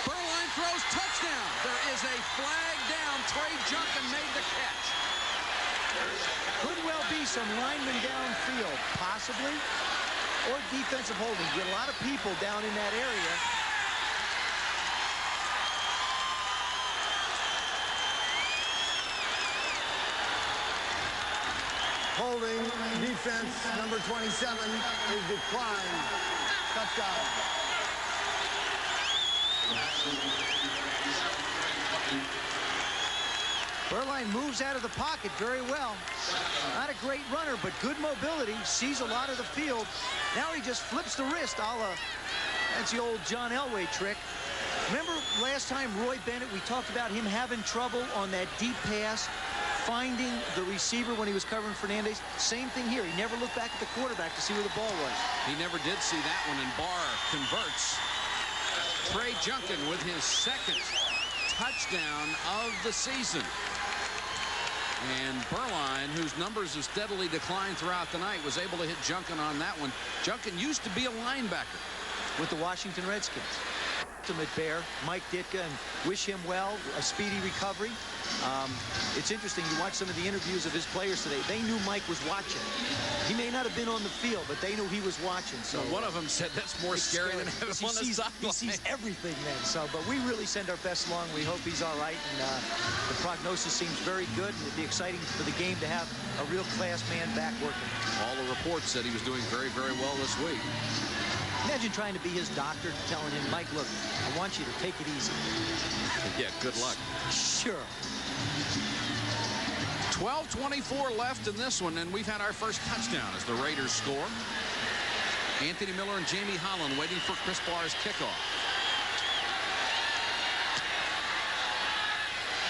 Berline throws, touchdown. There is a flag down. Trey Junkin made the catch. Could well be some linemen downfield, possibly, or defensive holding. Get a lot of people down in that area. Holding defense number 27 is declined. Touchdown. Berline moves out of the pocket very well. Not a great runner, but good mobility. Sees a lot of the field. Now he just flips the wrist, that's the old John Elway trick. Remember last time Roy Bennett, we talked about him having trouble on that deep pass, finding the receiver when he was covering Fernandez. Same thing here. He never looked back at the quarterback to see where the ball was. He never did see that one, and Barr converts. Trey Junkin with his 2nd touchdown of the season. And Berline, whose numbers have steadily declined throughout the night, was able to hit Junkin on that one. Junkin used to be a linebacker with the Washington Redskins. Ultimate Bear, Mike Ditka, and wish him well, a speedy recovery. It's interesting, you watch some of the interviews of his players today. They knew Mike was watching. He may not have been on the field, but they knew he was watching. So one of them said that's more scary than having him on the sideline. He sees everything then. So, but we really send our best along. We hope he's all right, and the prognosis seems very good. It'd be exciting for the game to have a real class man back working. All the reports said he was doing very, very well this week. Imagine trying to be his doctor, telling him, Mike, look, I want you to take it easy. Yeah, good luck. Sure. 12:24 left in this one, and we've had our first touchdown as the Raiders score. Anthony Miller and Jamie Holland waiting for Chris Barr's kickoff.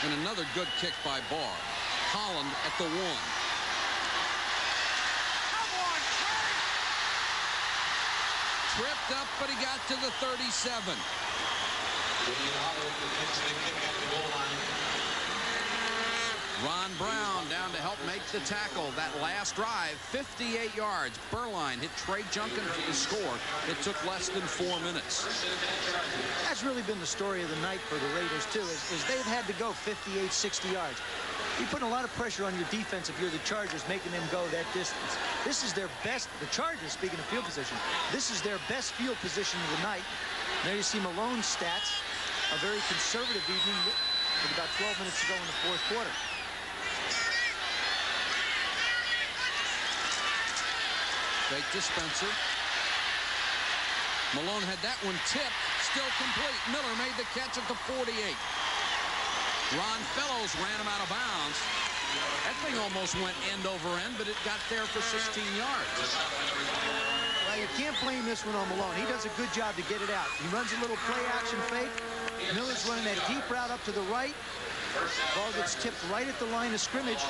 And another good kick by Barr. Holland at the 1. Tripped up, but he got to the 37. Ron Brown down to help make the tackle. That last drive, 58 yards. Berline hit Trey Junkin for the score. It took less than 4 minutes. That's really been the story of the night for the Raiders, too, is they've had to go 58, 60 yards. You're putting a lot of pressure on your defense if you're the Chargers, making them go that distance. This is their best, the Chargers, speaking of field position, this is their best field position of the night. There you see Malone's stats, a very conservative evening with about 12 minutes to go in the 4th quarter. Fake to Spencer. Malone had that one tipped, still complete. Miller made the catch at the 48. Ron Fellows ran him out of bounds. That thing almost went end over end, but it got there for 16 yards. Well, you can't blame this one on Malone. He does a good job to get it out. He runs a little play-action fake. Miller's running that deep route up to the right. Ball gets tipped right at the line of scrimmage,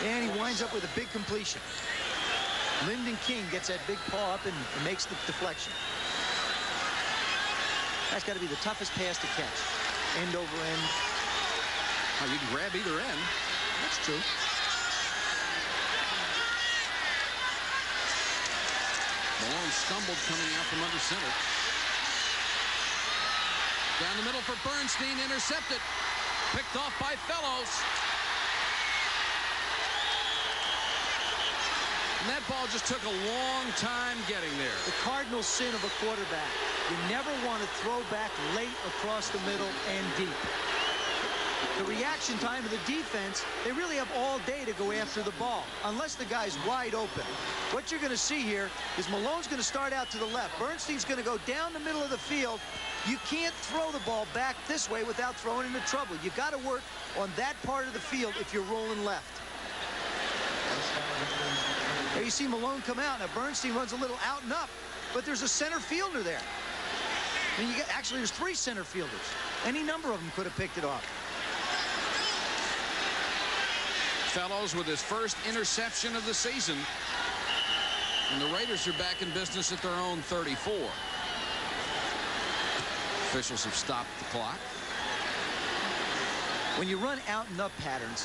and he winds up with a big completion. Lyndon King gets that big paw up and makes the deflection. That's got to be the toughest pass to catch. End over end. Oh, you can grab either end. That's true. Malone stumbled coming out from under center. Down the middle for Bernstein, intercepted. Picked off by Fellows. And that ball just took a long time getting there. The cardinal sin of a quarterback. You never want to throw back late across the middle and deep. The reaction time of the defense, they really have all day to go after the ball, unless the guy's wide open. What you're going to see here is Malone's going to start out to the left. Bernstein's going to go down the middle of the field. You can't throw the ball back this way without throwing into trouble. You got to work on that part of the field if you're rolling left. There you see Malone come out. Now Bernstein runs a little out and up, but there's a center fielder there. And you get, actually, there's 3 center fielders. Any number of them could have picked it off. Fellows with his first interception of the season. And the Raiders are back in business at their own 34. Officials have stopped the clock. When you run out and up patterns,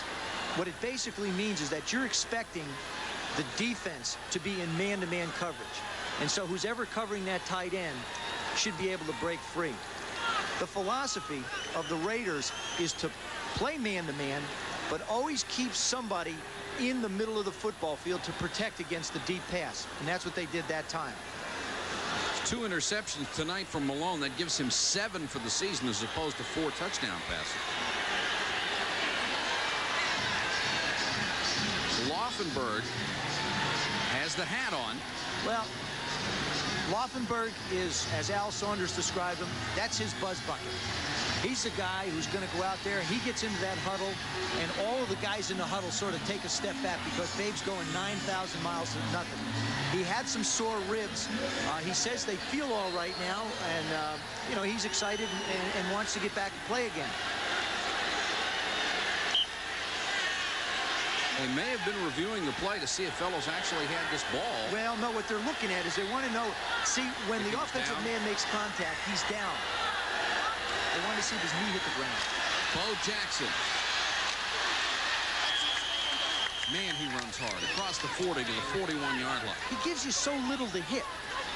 what it basically means is that you're expecting the defense to be in man-to-man coverage. And so who's ever covering that tight end should be able to break free. The philosophy of the Raiders is to play man-to-man, but always keep somebody in the middle of the football field to protect against the deep pass. And that's what they did that time. 2 interceptions tonight from Malone. That gives him 7 for the season as opposed to 4 touchdown passes. Laufenberg has the hat on. Well, Laufenberg is, as Al Saunders described him, that's his buzz bucket. He's the guy who's going to go out there. He gets into that huddle, and all of the guys in the huddle sort of take a step back because Babe's going 9,000 miles to nothing. He had some sore ribs. He says they feel all right now, and, you know, he's excited and wants to get back and play again. They may have been reviewing the play to see if Fellows actually had this ball. Well, no, what they're looking at is they want to know, see, when the offensive man makes contact, he's down. They want to see if his knee hit the ground. Bo Jackson. Man, he runs hard. Across the 40 to the 41-yard line. He gives you so little to hit.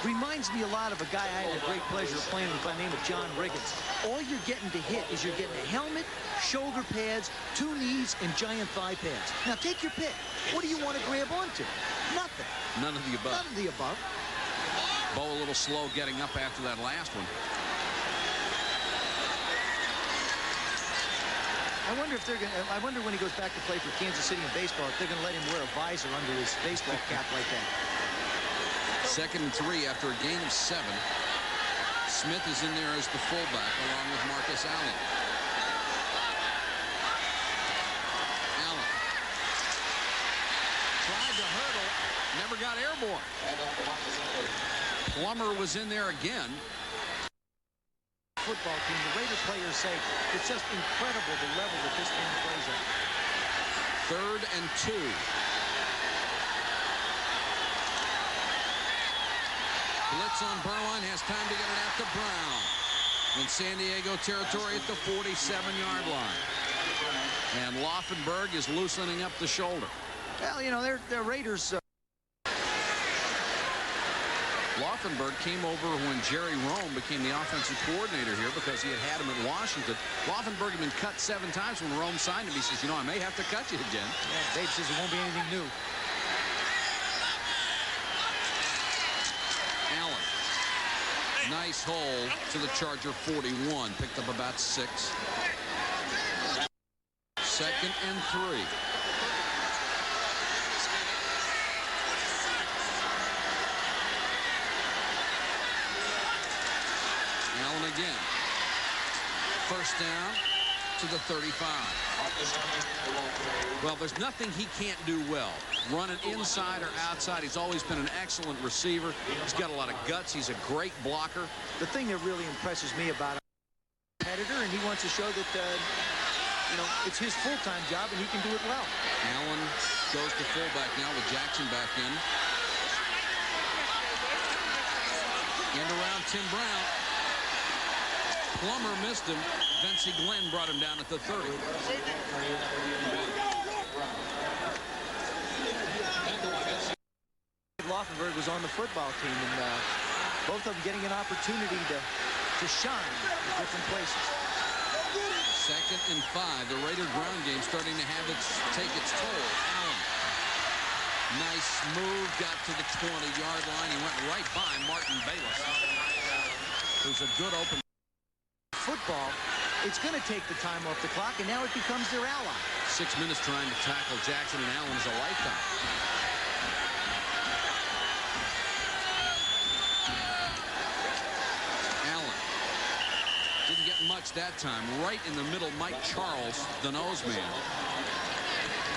Reminds me a lot of a guy I had the great pleasure of playing with by the name of John Riggins. All you're getting to hit is you're getting a helmet, shoulder pads, 2 knees, and giant thigh pads. Now take your pick. What do you want to grab onto? Nothing. None of the above. None of the above. Bo a little slow getting up after that last one. I wonder if they're going to, I wonder when he goes back to play for Kansas City in baseball, if they're going to let him wear a visor under his baseball cap like that. 2nd and 3 after a gain of 7. Smith is in there as the fullback along with Marcus Allen. Allen tried to hurdle, never got airborne. Plummer was in there again. Football team, the Raider players say it's just incredible the level that this team plays at. 3rd and 2. Blitz on Berwine, has time to get it out to Brown. In San Diego territory at the 47-yard line. And Laufenberg is loosening up the shoulder. Well, you know, they're Raiders. Laufenberg came over when Jerry Rome became the offensive coordinator here because he had him at Washington. Laufenberg had been cut 7 times when Rome signed him. He says, you know, I may have to cut you again. Yeah, Dave says it won't be anything new. Allen. Nice hole to the Charger 41. Picked up about 6. 2nd and 3. Allen again. 1st down to the 35. Well, there's nothing he can't do well. Running inside or outside. He's always been an excellent receiver. He's got a lot of guts. He's a great blocker. The thing that really impresses me about him is a competitor, and he wants to show that, you know, it's his full-time job, and he can do it well. Allen goes to fullback now with Jackson back in. And around Tim Brown. Plummer missed him. Vincey Glenn brought him down at the 30. Laufenberg was on the football team, and both of them getting an opportunity to shine in different places. 2nd and 5. The Raider ground game starting to have take its toll. Allen Nice move, got to the 20-yard line. He went right by Martin Bayless, who's a good open. Football, it's going to take the time off the clock, and now it becomes their ally. 6 minutes trying to tackle Jackson and Allen is a lifetime. Allen didn't get much that time. Right in the middle, Mike Charles, the nose man.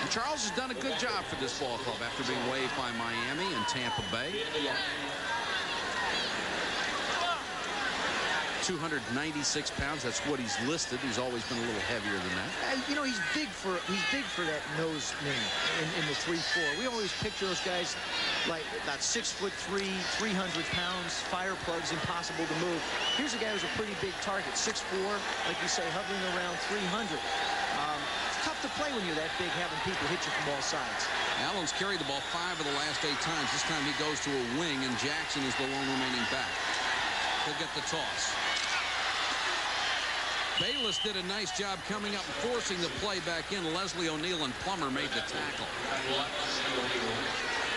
And Charles has done a good job for this ball club after being waived by Miami and Tampa Bay. 296 pounds. That's what he's listed. He's always been a little heavier than that. You know, he's big for that nose man in the 3-4. We always picture those guys like about 6'3", 300 pounds, fire plugs, impossible to move. Here's a guy who's a pretty big target, 6'4", like you say, hovering around 300. It's tough to play when you're that big, having people hit you from all sides. Allen's carried the ball 5 of the last 8 times. This time he goes to a wing, and Jackson is the lone remaining back. He'll get the toss. Bayless did a nice job coming up and forcing the play back in. Leslie O'Neal and Plummer made the tackle.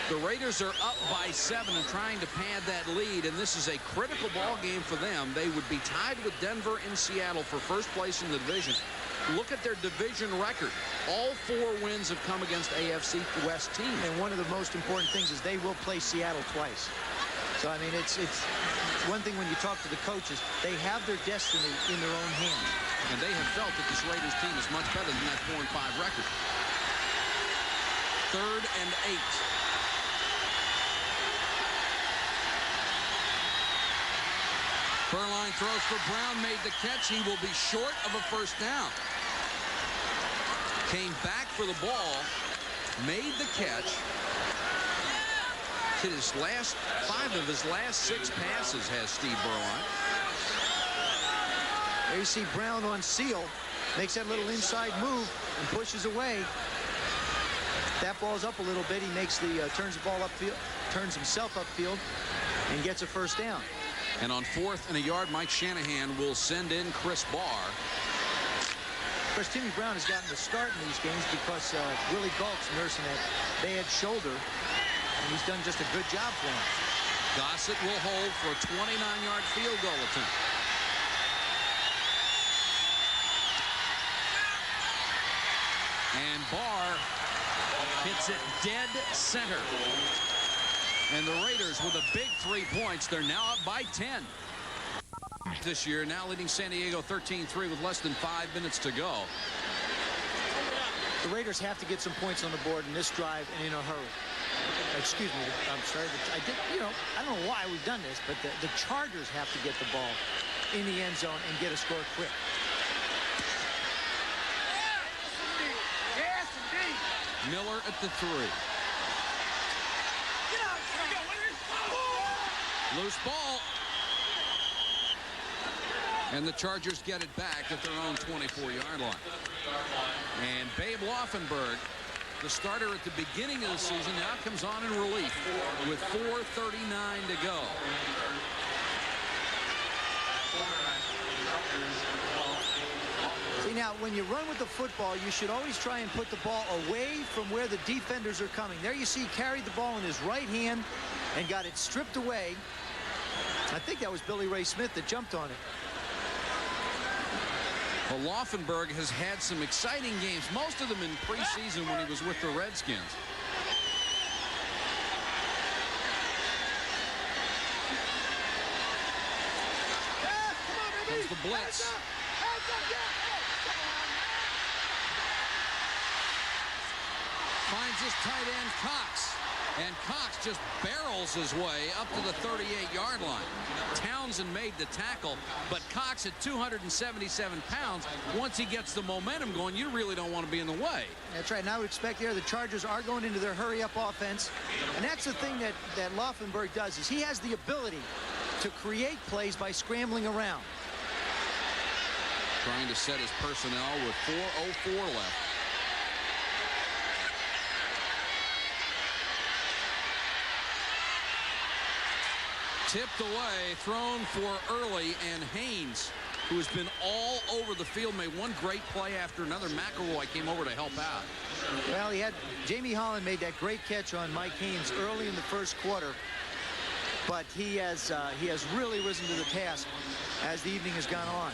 The Raiders are up by 7 and trying to pad that lead, and this is a critical ball game for them. They would be tied with Denver and Seattle for first place in the division. Look at their division record. All 4 wins have come against AFC West teams. And one of the most important things is they will play Seattle twice. So, I mean, it's one thing when you talk to the coaches, they have their destiny in their own hands. And they have felt that this Raiders team is much better than that 4-5 record. 3rd and 8. Furline throws for Brown, made the catch. He will be short of a first down. Came back for the ball, made the catch. Hit his last 5 of his last 6 passes has Steve Beuerlein. There you see Brown on seal, makes that little inside move and pushes away. That ball's up a little bit. He makes the turns the ball upfield, turns himself upfield, and gets a first down. And on 4th and a yard, Mike Shanahan will send in Chris Barr. Of course, Timmy Brown has gotten the start in these games because Willie Gault's nursing that bad shoulder. And he's done just a good job for him. Gossett will hold for a 29-yard field goal attempt. And Barr hits it dead center. And the Raiders with a big 3 points. They're now up by 10. This year, now leading San Diego 13-3 with less than 5 minutes to go. The Raiders have to get some points on the board in this drive and in a hurry. Excuse me, I'm sorry. I don't know why we've done this, but the Chargers have to get the ball in the end zone and get a score quick. Miller at the 3. Loose ball. And the Chargers get it back at their own 24-yard line. And Babe Laufenberg, the starter at the beginning of the season, now comes on in relief with 4:39 to go. See, now, when you run with the football, you should always try and put the ball away from where the defenders are coming. There you see he carried the ball in his right hand and got it stripped away. I think that was Billy Ray Smith that jumped on it. Well, Laufenberg has had some exciting games, most of them in preseason when he was with the Redskins. Comes the blitz. Finds his tight end, Cox. And Cox just barrels his way up to the 38-yard line. Townsend made the tackle, but Cox at 277 pounds, once he gets the momentum going, you really don't want to be in the way. That's right, and I would expect there the Chargers are going into their hurry-up offense. And that's the thing that Laufenberg does, is he has the ability to create plays by scrambling around. Trying to set his personnel with 4:04 left. Tipped away, thrown for early, and Haynes who has been all over the field, made one great play after another. McElroy came over to help out. Well, Jamie Holland made that great catch on Mike Haynes early in the first quarter, but he has really risen to the task as the evening has gone on.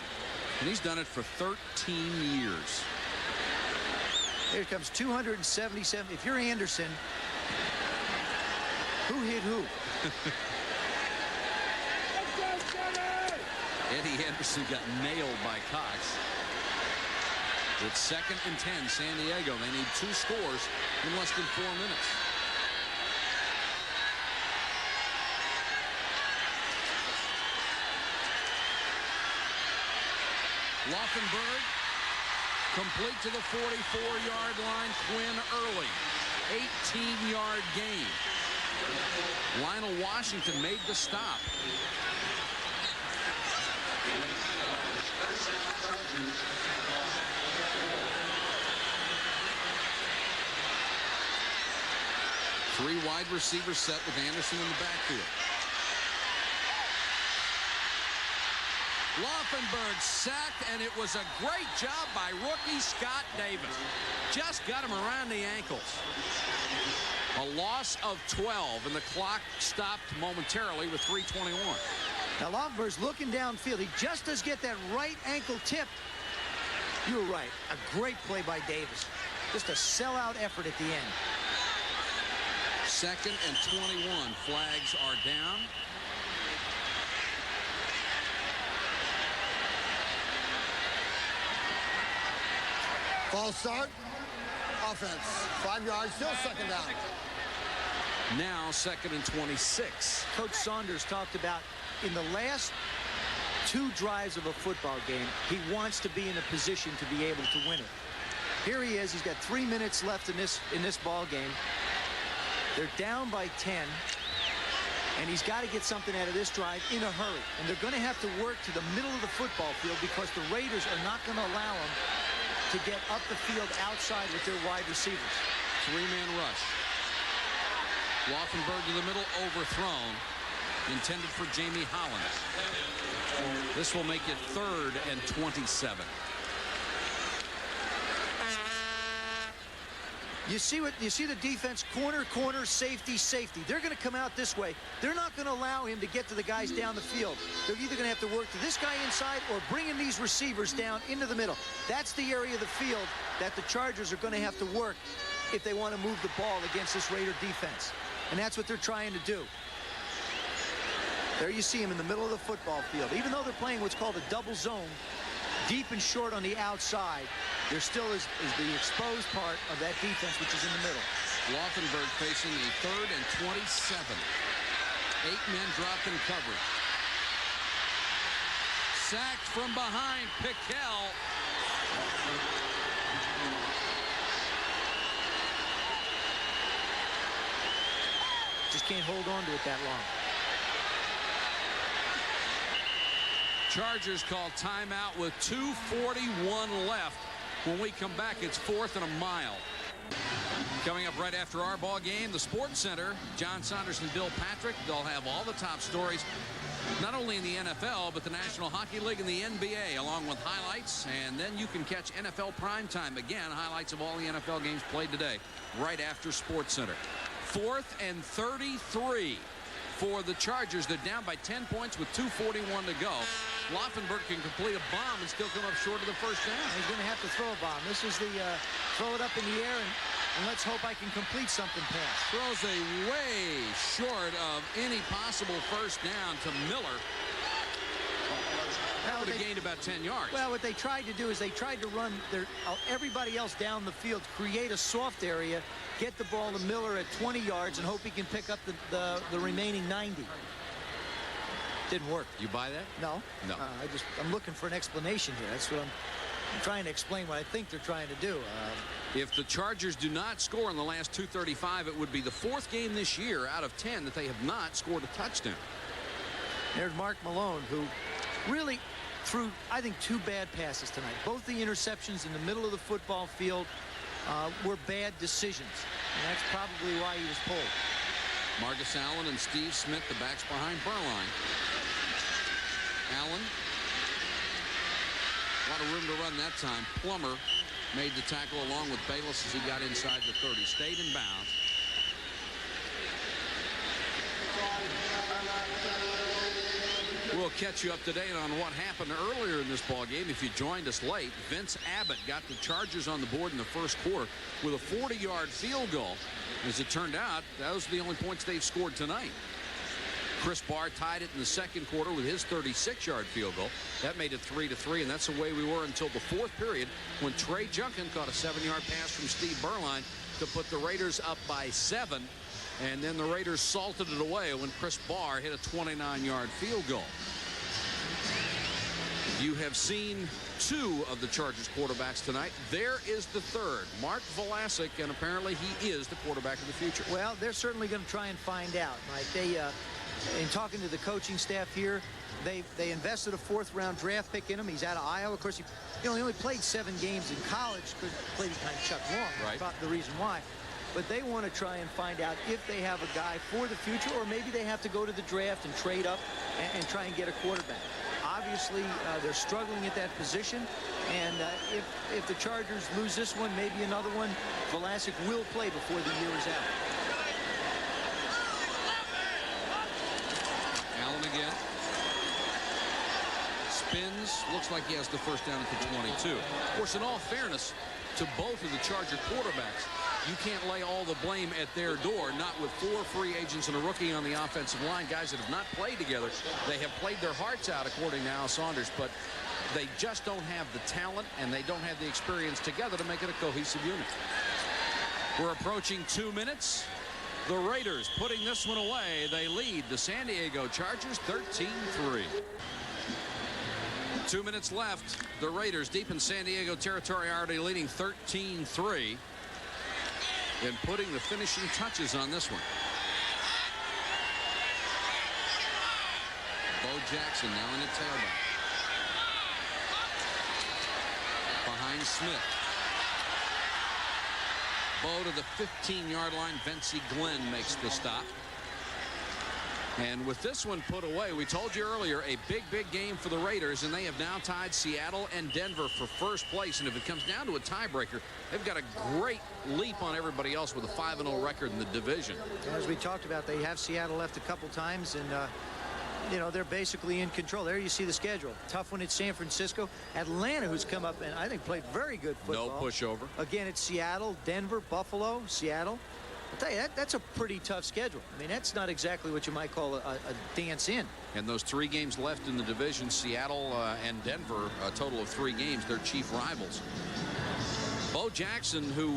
And he's done it for 13 years. Here comes 277. If you're Anderson, who hit who? Eddie Anderson got nailed by Cox. It's 2nd and 10, San Diego. They need 2 scores in less than 4 minutes. Laufenberg complete to the 44-yard line. Quinn early. 18-yard gain. Lionel Washington made the stop. Three wide receivers set with Anderson in the backfield. Laufenberg sacked, and it was a great job by rookie Scott Davis. Just got him around the ankles. A loss of 12, and the clock stopped momentarily with 3:21. Now Laufenberg's looking downfield. He just does get that right ankle tipped. You were right. A great play by Davis. Just a sellout effort at the end. 2nd and 21. Flags are down. False start. Offense. 5 yards. Still 2nd down. Now 2nd and 26. Coach Saunders talked about in the last 2 drives of a football game, he wants to be in a position to be able to win it. Here he is. He's got 3 minutes left in this ball game. They're down by 10, and he's got to get something out of this drive in a hurry. And they're going to have to work to the middle of the football field because the Raiders are not going to allow him to get up the field outside with their wide receivers. 3-man rush. Laufenberg to the middle, overthrown. Intended for Jamie Holland. This will make it 3rd and 27. You see the defense, corner, safety. They're going to come out this way. They're not going to allow him to get to the guys down the field. They're either going to have to work to this guy inside or bringing these receivers down into the middle. That's the area of the field that the Chargers are going to have to work if they want to move the ball against this Raider defense. And that's what they're trying to do. There you see him in the middle of the football field. Even though they're playing what's called a double zone, deep and short on the outside, there still is the exposed part of that defense, which is in the middle. Laufenberg facing a 3rd and 27. 8 men dropped in coverage. Sacked from behind, Pickell. Just can't hold on to it that long. Chargers call timeout with 2:41 left. When we come back, it's 4th and a mile. Coming up right after our ball game, the Sports Center, John Saunders and Bill Patrick. They'll have all the top stories, not only in the NFL, but the National Hockey League and the NBA, along with highlights. And then you can catch NFL Primetime. Again, highlights of all the NFL games played today, right after Sports Center. 4th and 33 for the Chargers. They're down by 10 points with 2:41 to go. Laufenberg can complete a bomb and still come up short of the first down. He's going to have to throw a bomb. This is the throw it up in the air and let's hope I can complete something pass. Throws a way short of any possible first down to Miller. That would have gained about 10 yards. Well, what they tried to do is they tried to run everybody else down the field, create a soft area, get the ball to Miller at 20 yards, and hope he can pick up the remaining 90. Didn't work. You buy that? No. No. I'm looking for an explanation here. That's what I'm trying to explain what I think they're trying to do. If the Chargers do not score in the last 2:35, it would be the 4th game this year out of 10 that they have not scored a touchdown. There's Mark Malone, who really threw, I think, 2 bad passes tonight. Both the interceptions in the middle of the football field were bad decisions. And that's probably why he was pulled. Marcus Allen and Steve Smith, the backs behind Burline. Allen A lot of room to run that time. Plummer made the tackle along with Bayless as he got inside the 30. Stayed in bounds. We'll catch you up to date on what happened earlier in this ball game. If you joined us late, Vince Abbott got the Chargers on the board in the first quarter with a 40-yard field goal. As it turned out, those are the only points they've scored tonight. Chris Barr tied it in the second quarter with his 36-yard field goal. That made it 3-3, and that's the way we were until the fourth period when Trey Junkin caught a 7-yard pass from Steve Berline to put the Raiders up by 7. And then the Raiders salted it away when Chris Barr hit a 29-yard field goal. You have seen two of the Chargers quarterbacks tonight. There is the third, Mark Vlasic, and apparently he is the quarterback of the future. Well, they're certainly going to try and find out, Mike. They, in talking to the coaching staff here, they invested a fourth-round draft pick in him. He's out of Iowa. Of course, he only played 7 games in college because he played behind Chuck Long. Right. That's the reason why. But they want to try and find out if they have a guy for the future, or maybe they have to go to the draft and trade up and try and get a quarterback. Obviously, they're struggling at that position, and if the Chargers lose this one, maybe another one, Vlasic will play before the year is out. Allen again. Spins. Looks like he has the first down at the 22. Of course, in all fairness to both of the Charger quarterbacks, you can't lay all the blame at their door, not with 4 free agents and a rookie on the offensive line, guys that have not played together. They have played their hearts out, according to Al Saunders, but they just don't have the talent and they don't have the experience together to make it a cohesive unit. We're approaching 2 minutes. The Raiders putting this one away. They lead the San Diego Chargers 13-3. 2 minutes left. The Raiders deep in San Diego territory, already leading 13-3. And putting the finishing touches on this one. Bo Jackson now in the tailback. Behind Smith. Bo to the 15-yard line. Vency Glenn makes the stop. And with this one put away, we told you earlier, a big game for the Raiders, and they have now tied Seattle and Denver for first place. And if it comes down to a tiebreaker, they've got a great leap on everybody else with a 5-0 record in the division. As we talked about, they have Seattle left a couple times, and you know, they're basically in control. There you see the schedule. Tough one at San Francisco. Atlanta, who's come up and I think played very good football. No pushover. Again, it's Seattle, Denver, Buffalo, Seattle. I'll tell you, that's a pretty tough schedule. I mean, that's not exactly what you might call a dance in. And those 3 games left in the division, Seattle and Denver, a total of 3 games, their chief rivals. Bo Jackson, who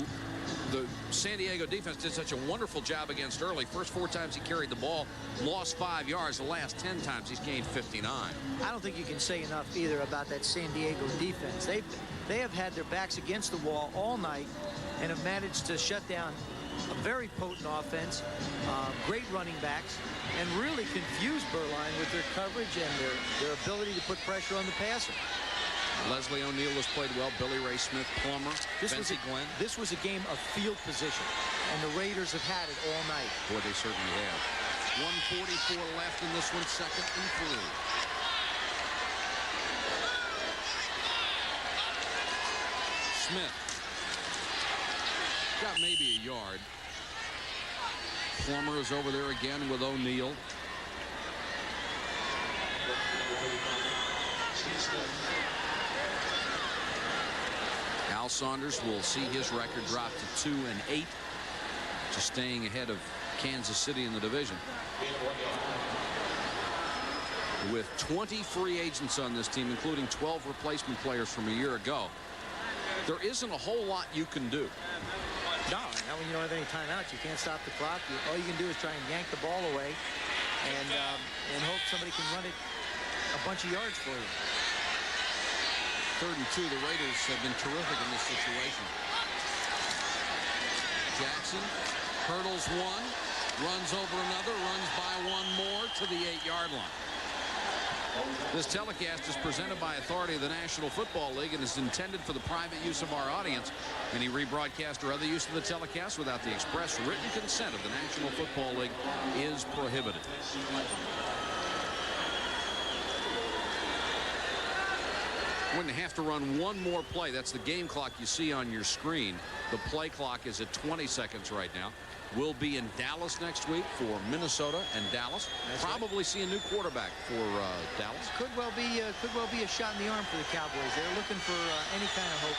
the San Diego defense did such a wonderful job against early. First 4 times he carried the ball, lost 5 yards. The last 10 times he's gained 59. I don't think you can say enough either about that San Diego defense. They have had their backs against the wall all night and have managed to shut down a very potent offense, great running backs, and really confuse Berline with their coverage and their ability to put pressure on the passer. Leslie O'Neal has played well. Billy Ray Smith, Plummer, Vency Glenn. This was a game of field position, and the Raiders have had it all night. Boy, they certainly have. 1:44 left in this one, 2nd and 3. Smith. Got maybe a yard. Plummer is over there again with O'Neal. Al Saunders will see his record drop to 2-8, just staying ahead of Kansas City in the division. With 20 free agents on this team, including 12 replacement players from a year ago, there isn't a whole lot you can do. No, now when you don't have any timeouts, you can't stop the clock. All you can do is try and yank the ball away and hope somebody can run it a bunch of yards for you. 3rd and 2, the Raiders have been terrific in this situation. Jackson hurdles one, runs over another, runs by one more to the 8-yard line. This telecast is presented by authority of the National Football League and is intended for the private use of our audience. Any rebroadcast or other use of the telecast without the express written consent of the National Football League is prohibited. Going to have to run one more play. That's the game clock you see on your screen. The play clock is at 20 seconds right now. We'll be in Dallas next week for Minnesota and Dallas. That's probably see a new quarterback for Dallas. Could well be a shot in the arm for the Cowboys. They're looking for any kind of hope.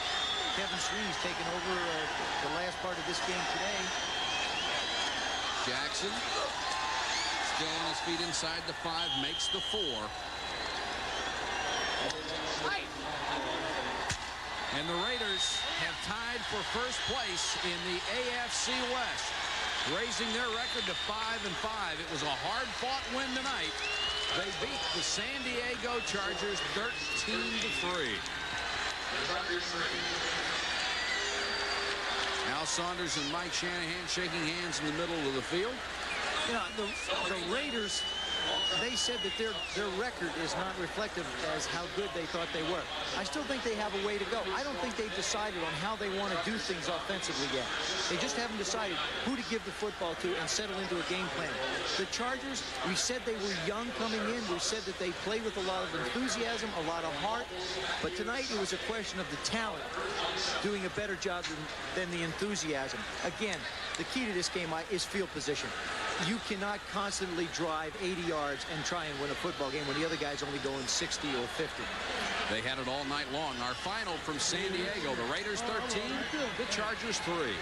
Kevin Sweeney's taken over the last part of this game today. Jackson still on his feet inside the 5, makes the 4. And the Raiders have tied for first place in the AFC West, raising their record to 5-5. It was a hard-fought win tonight. They beat the San Diego Chargers 13-3. Al Saunders and Mike Shanahan shaking hands in the middle of the field. You know, the Raiders, they said that their record is not reflective as how good they thought they were. I still think they have a way to go. I don't think they've decided on how they want to do things offensively yet. They just haven't decided who to give the football to and settle into a game plan. The Chargers, we said they were young coming in. We said that they played with a lot of enthusiasm, a lot of heart. But tonight it was a question of the talent doing a better job than the enthusiasm. Again, the key to this game is field position. You cannot constantly drive 80 yards and try and win a football game when the other guy's only going 60 or 50. They had it all night long. Our final from San Diego, the Raiders 13, the Chargers 3.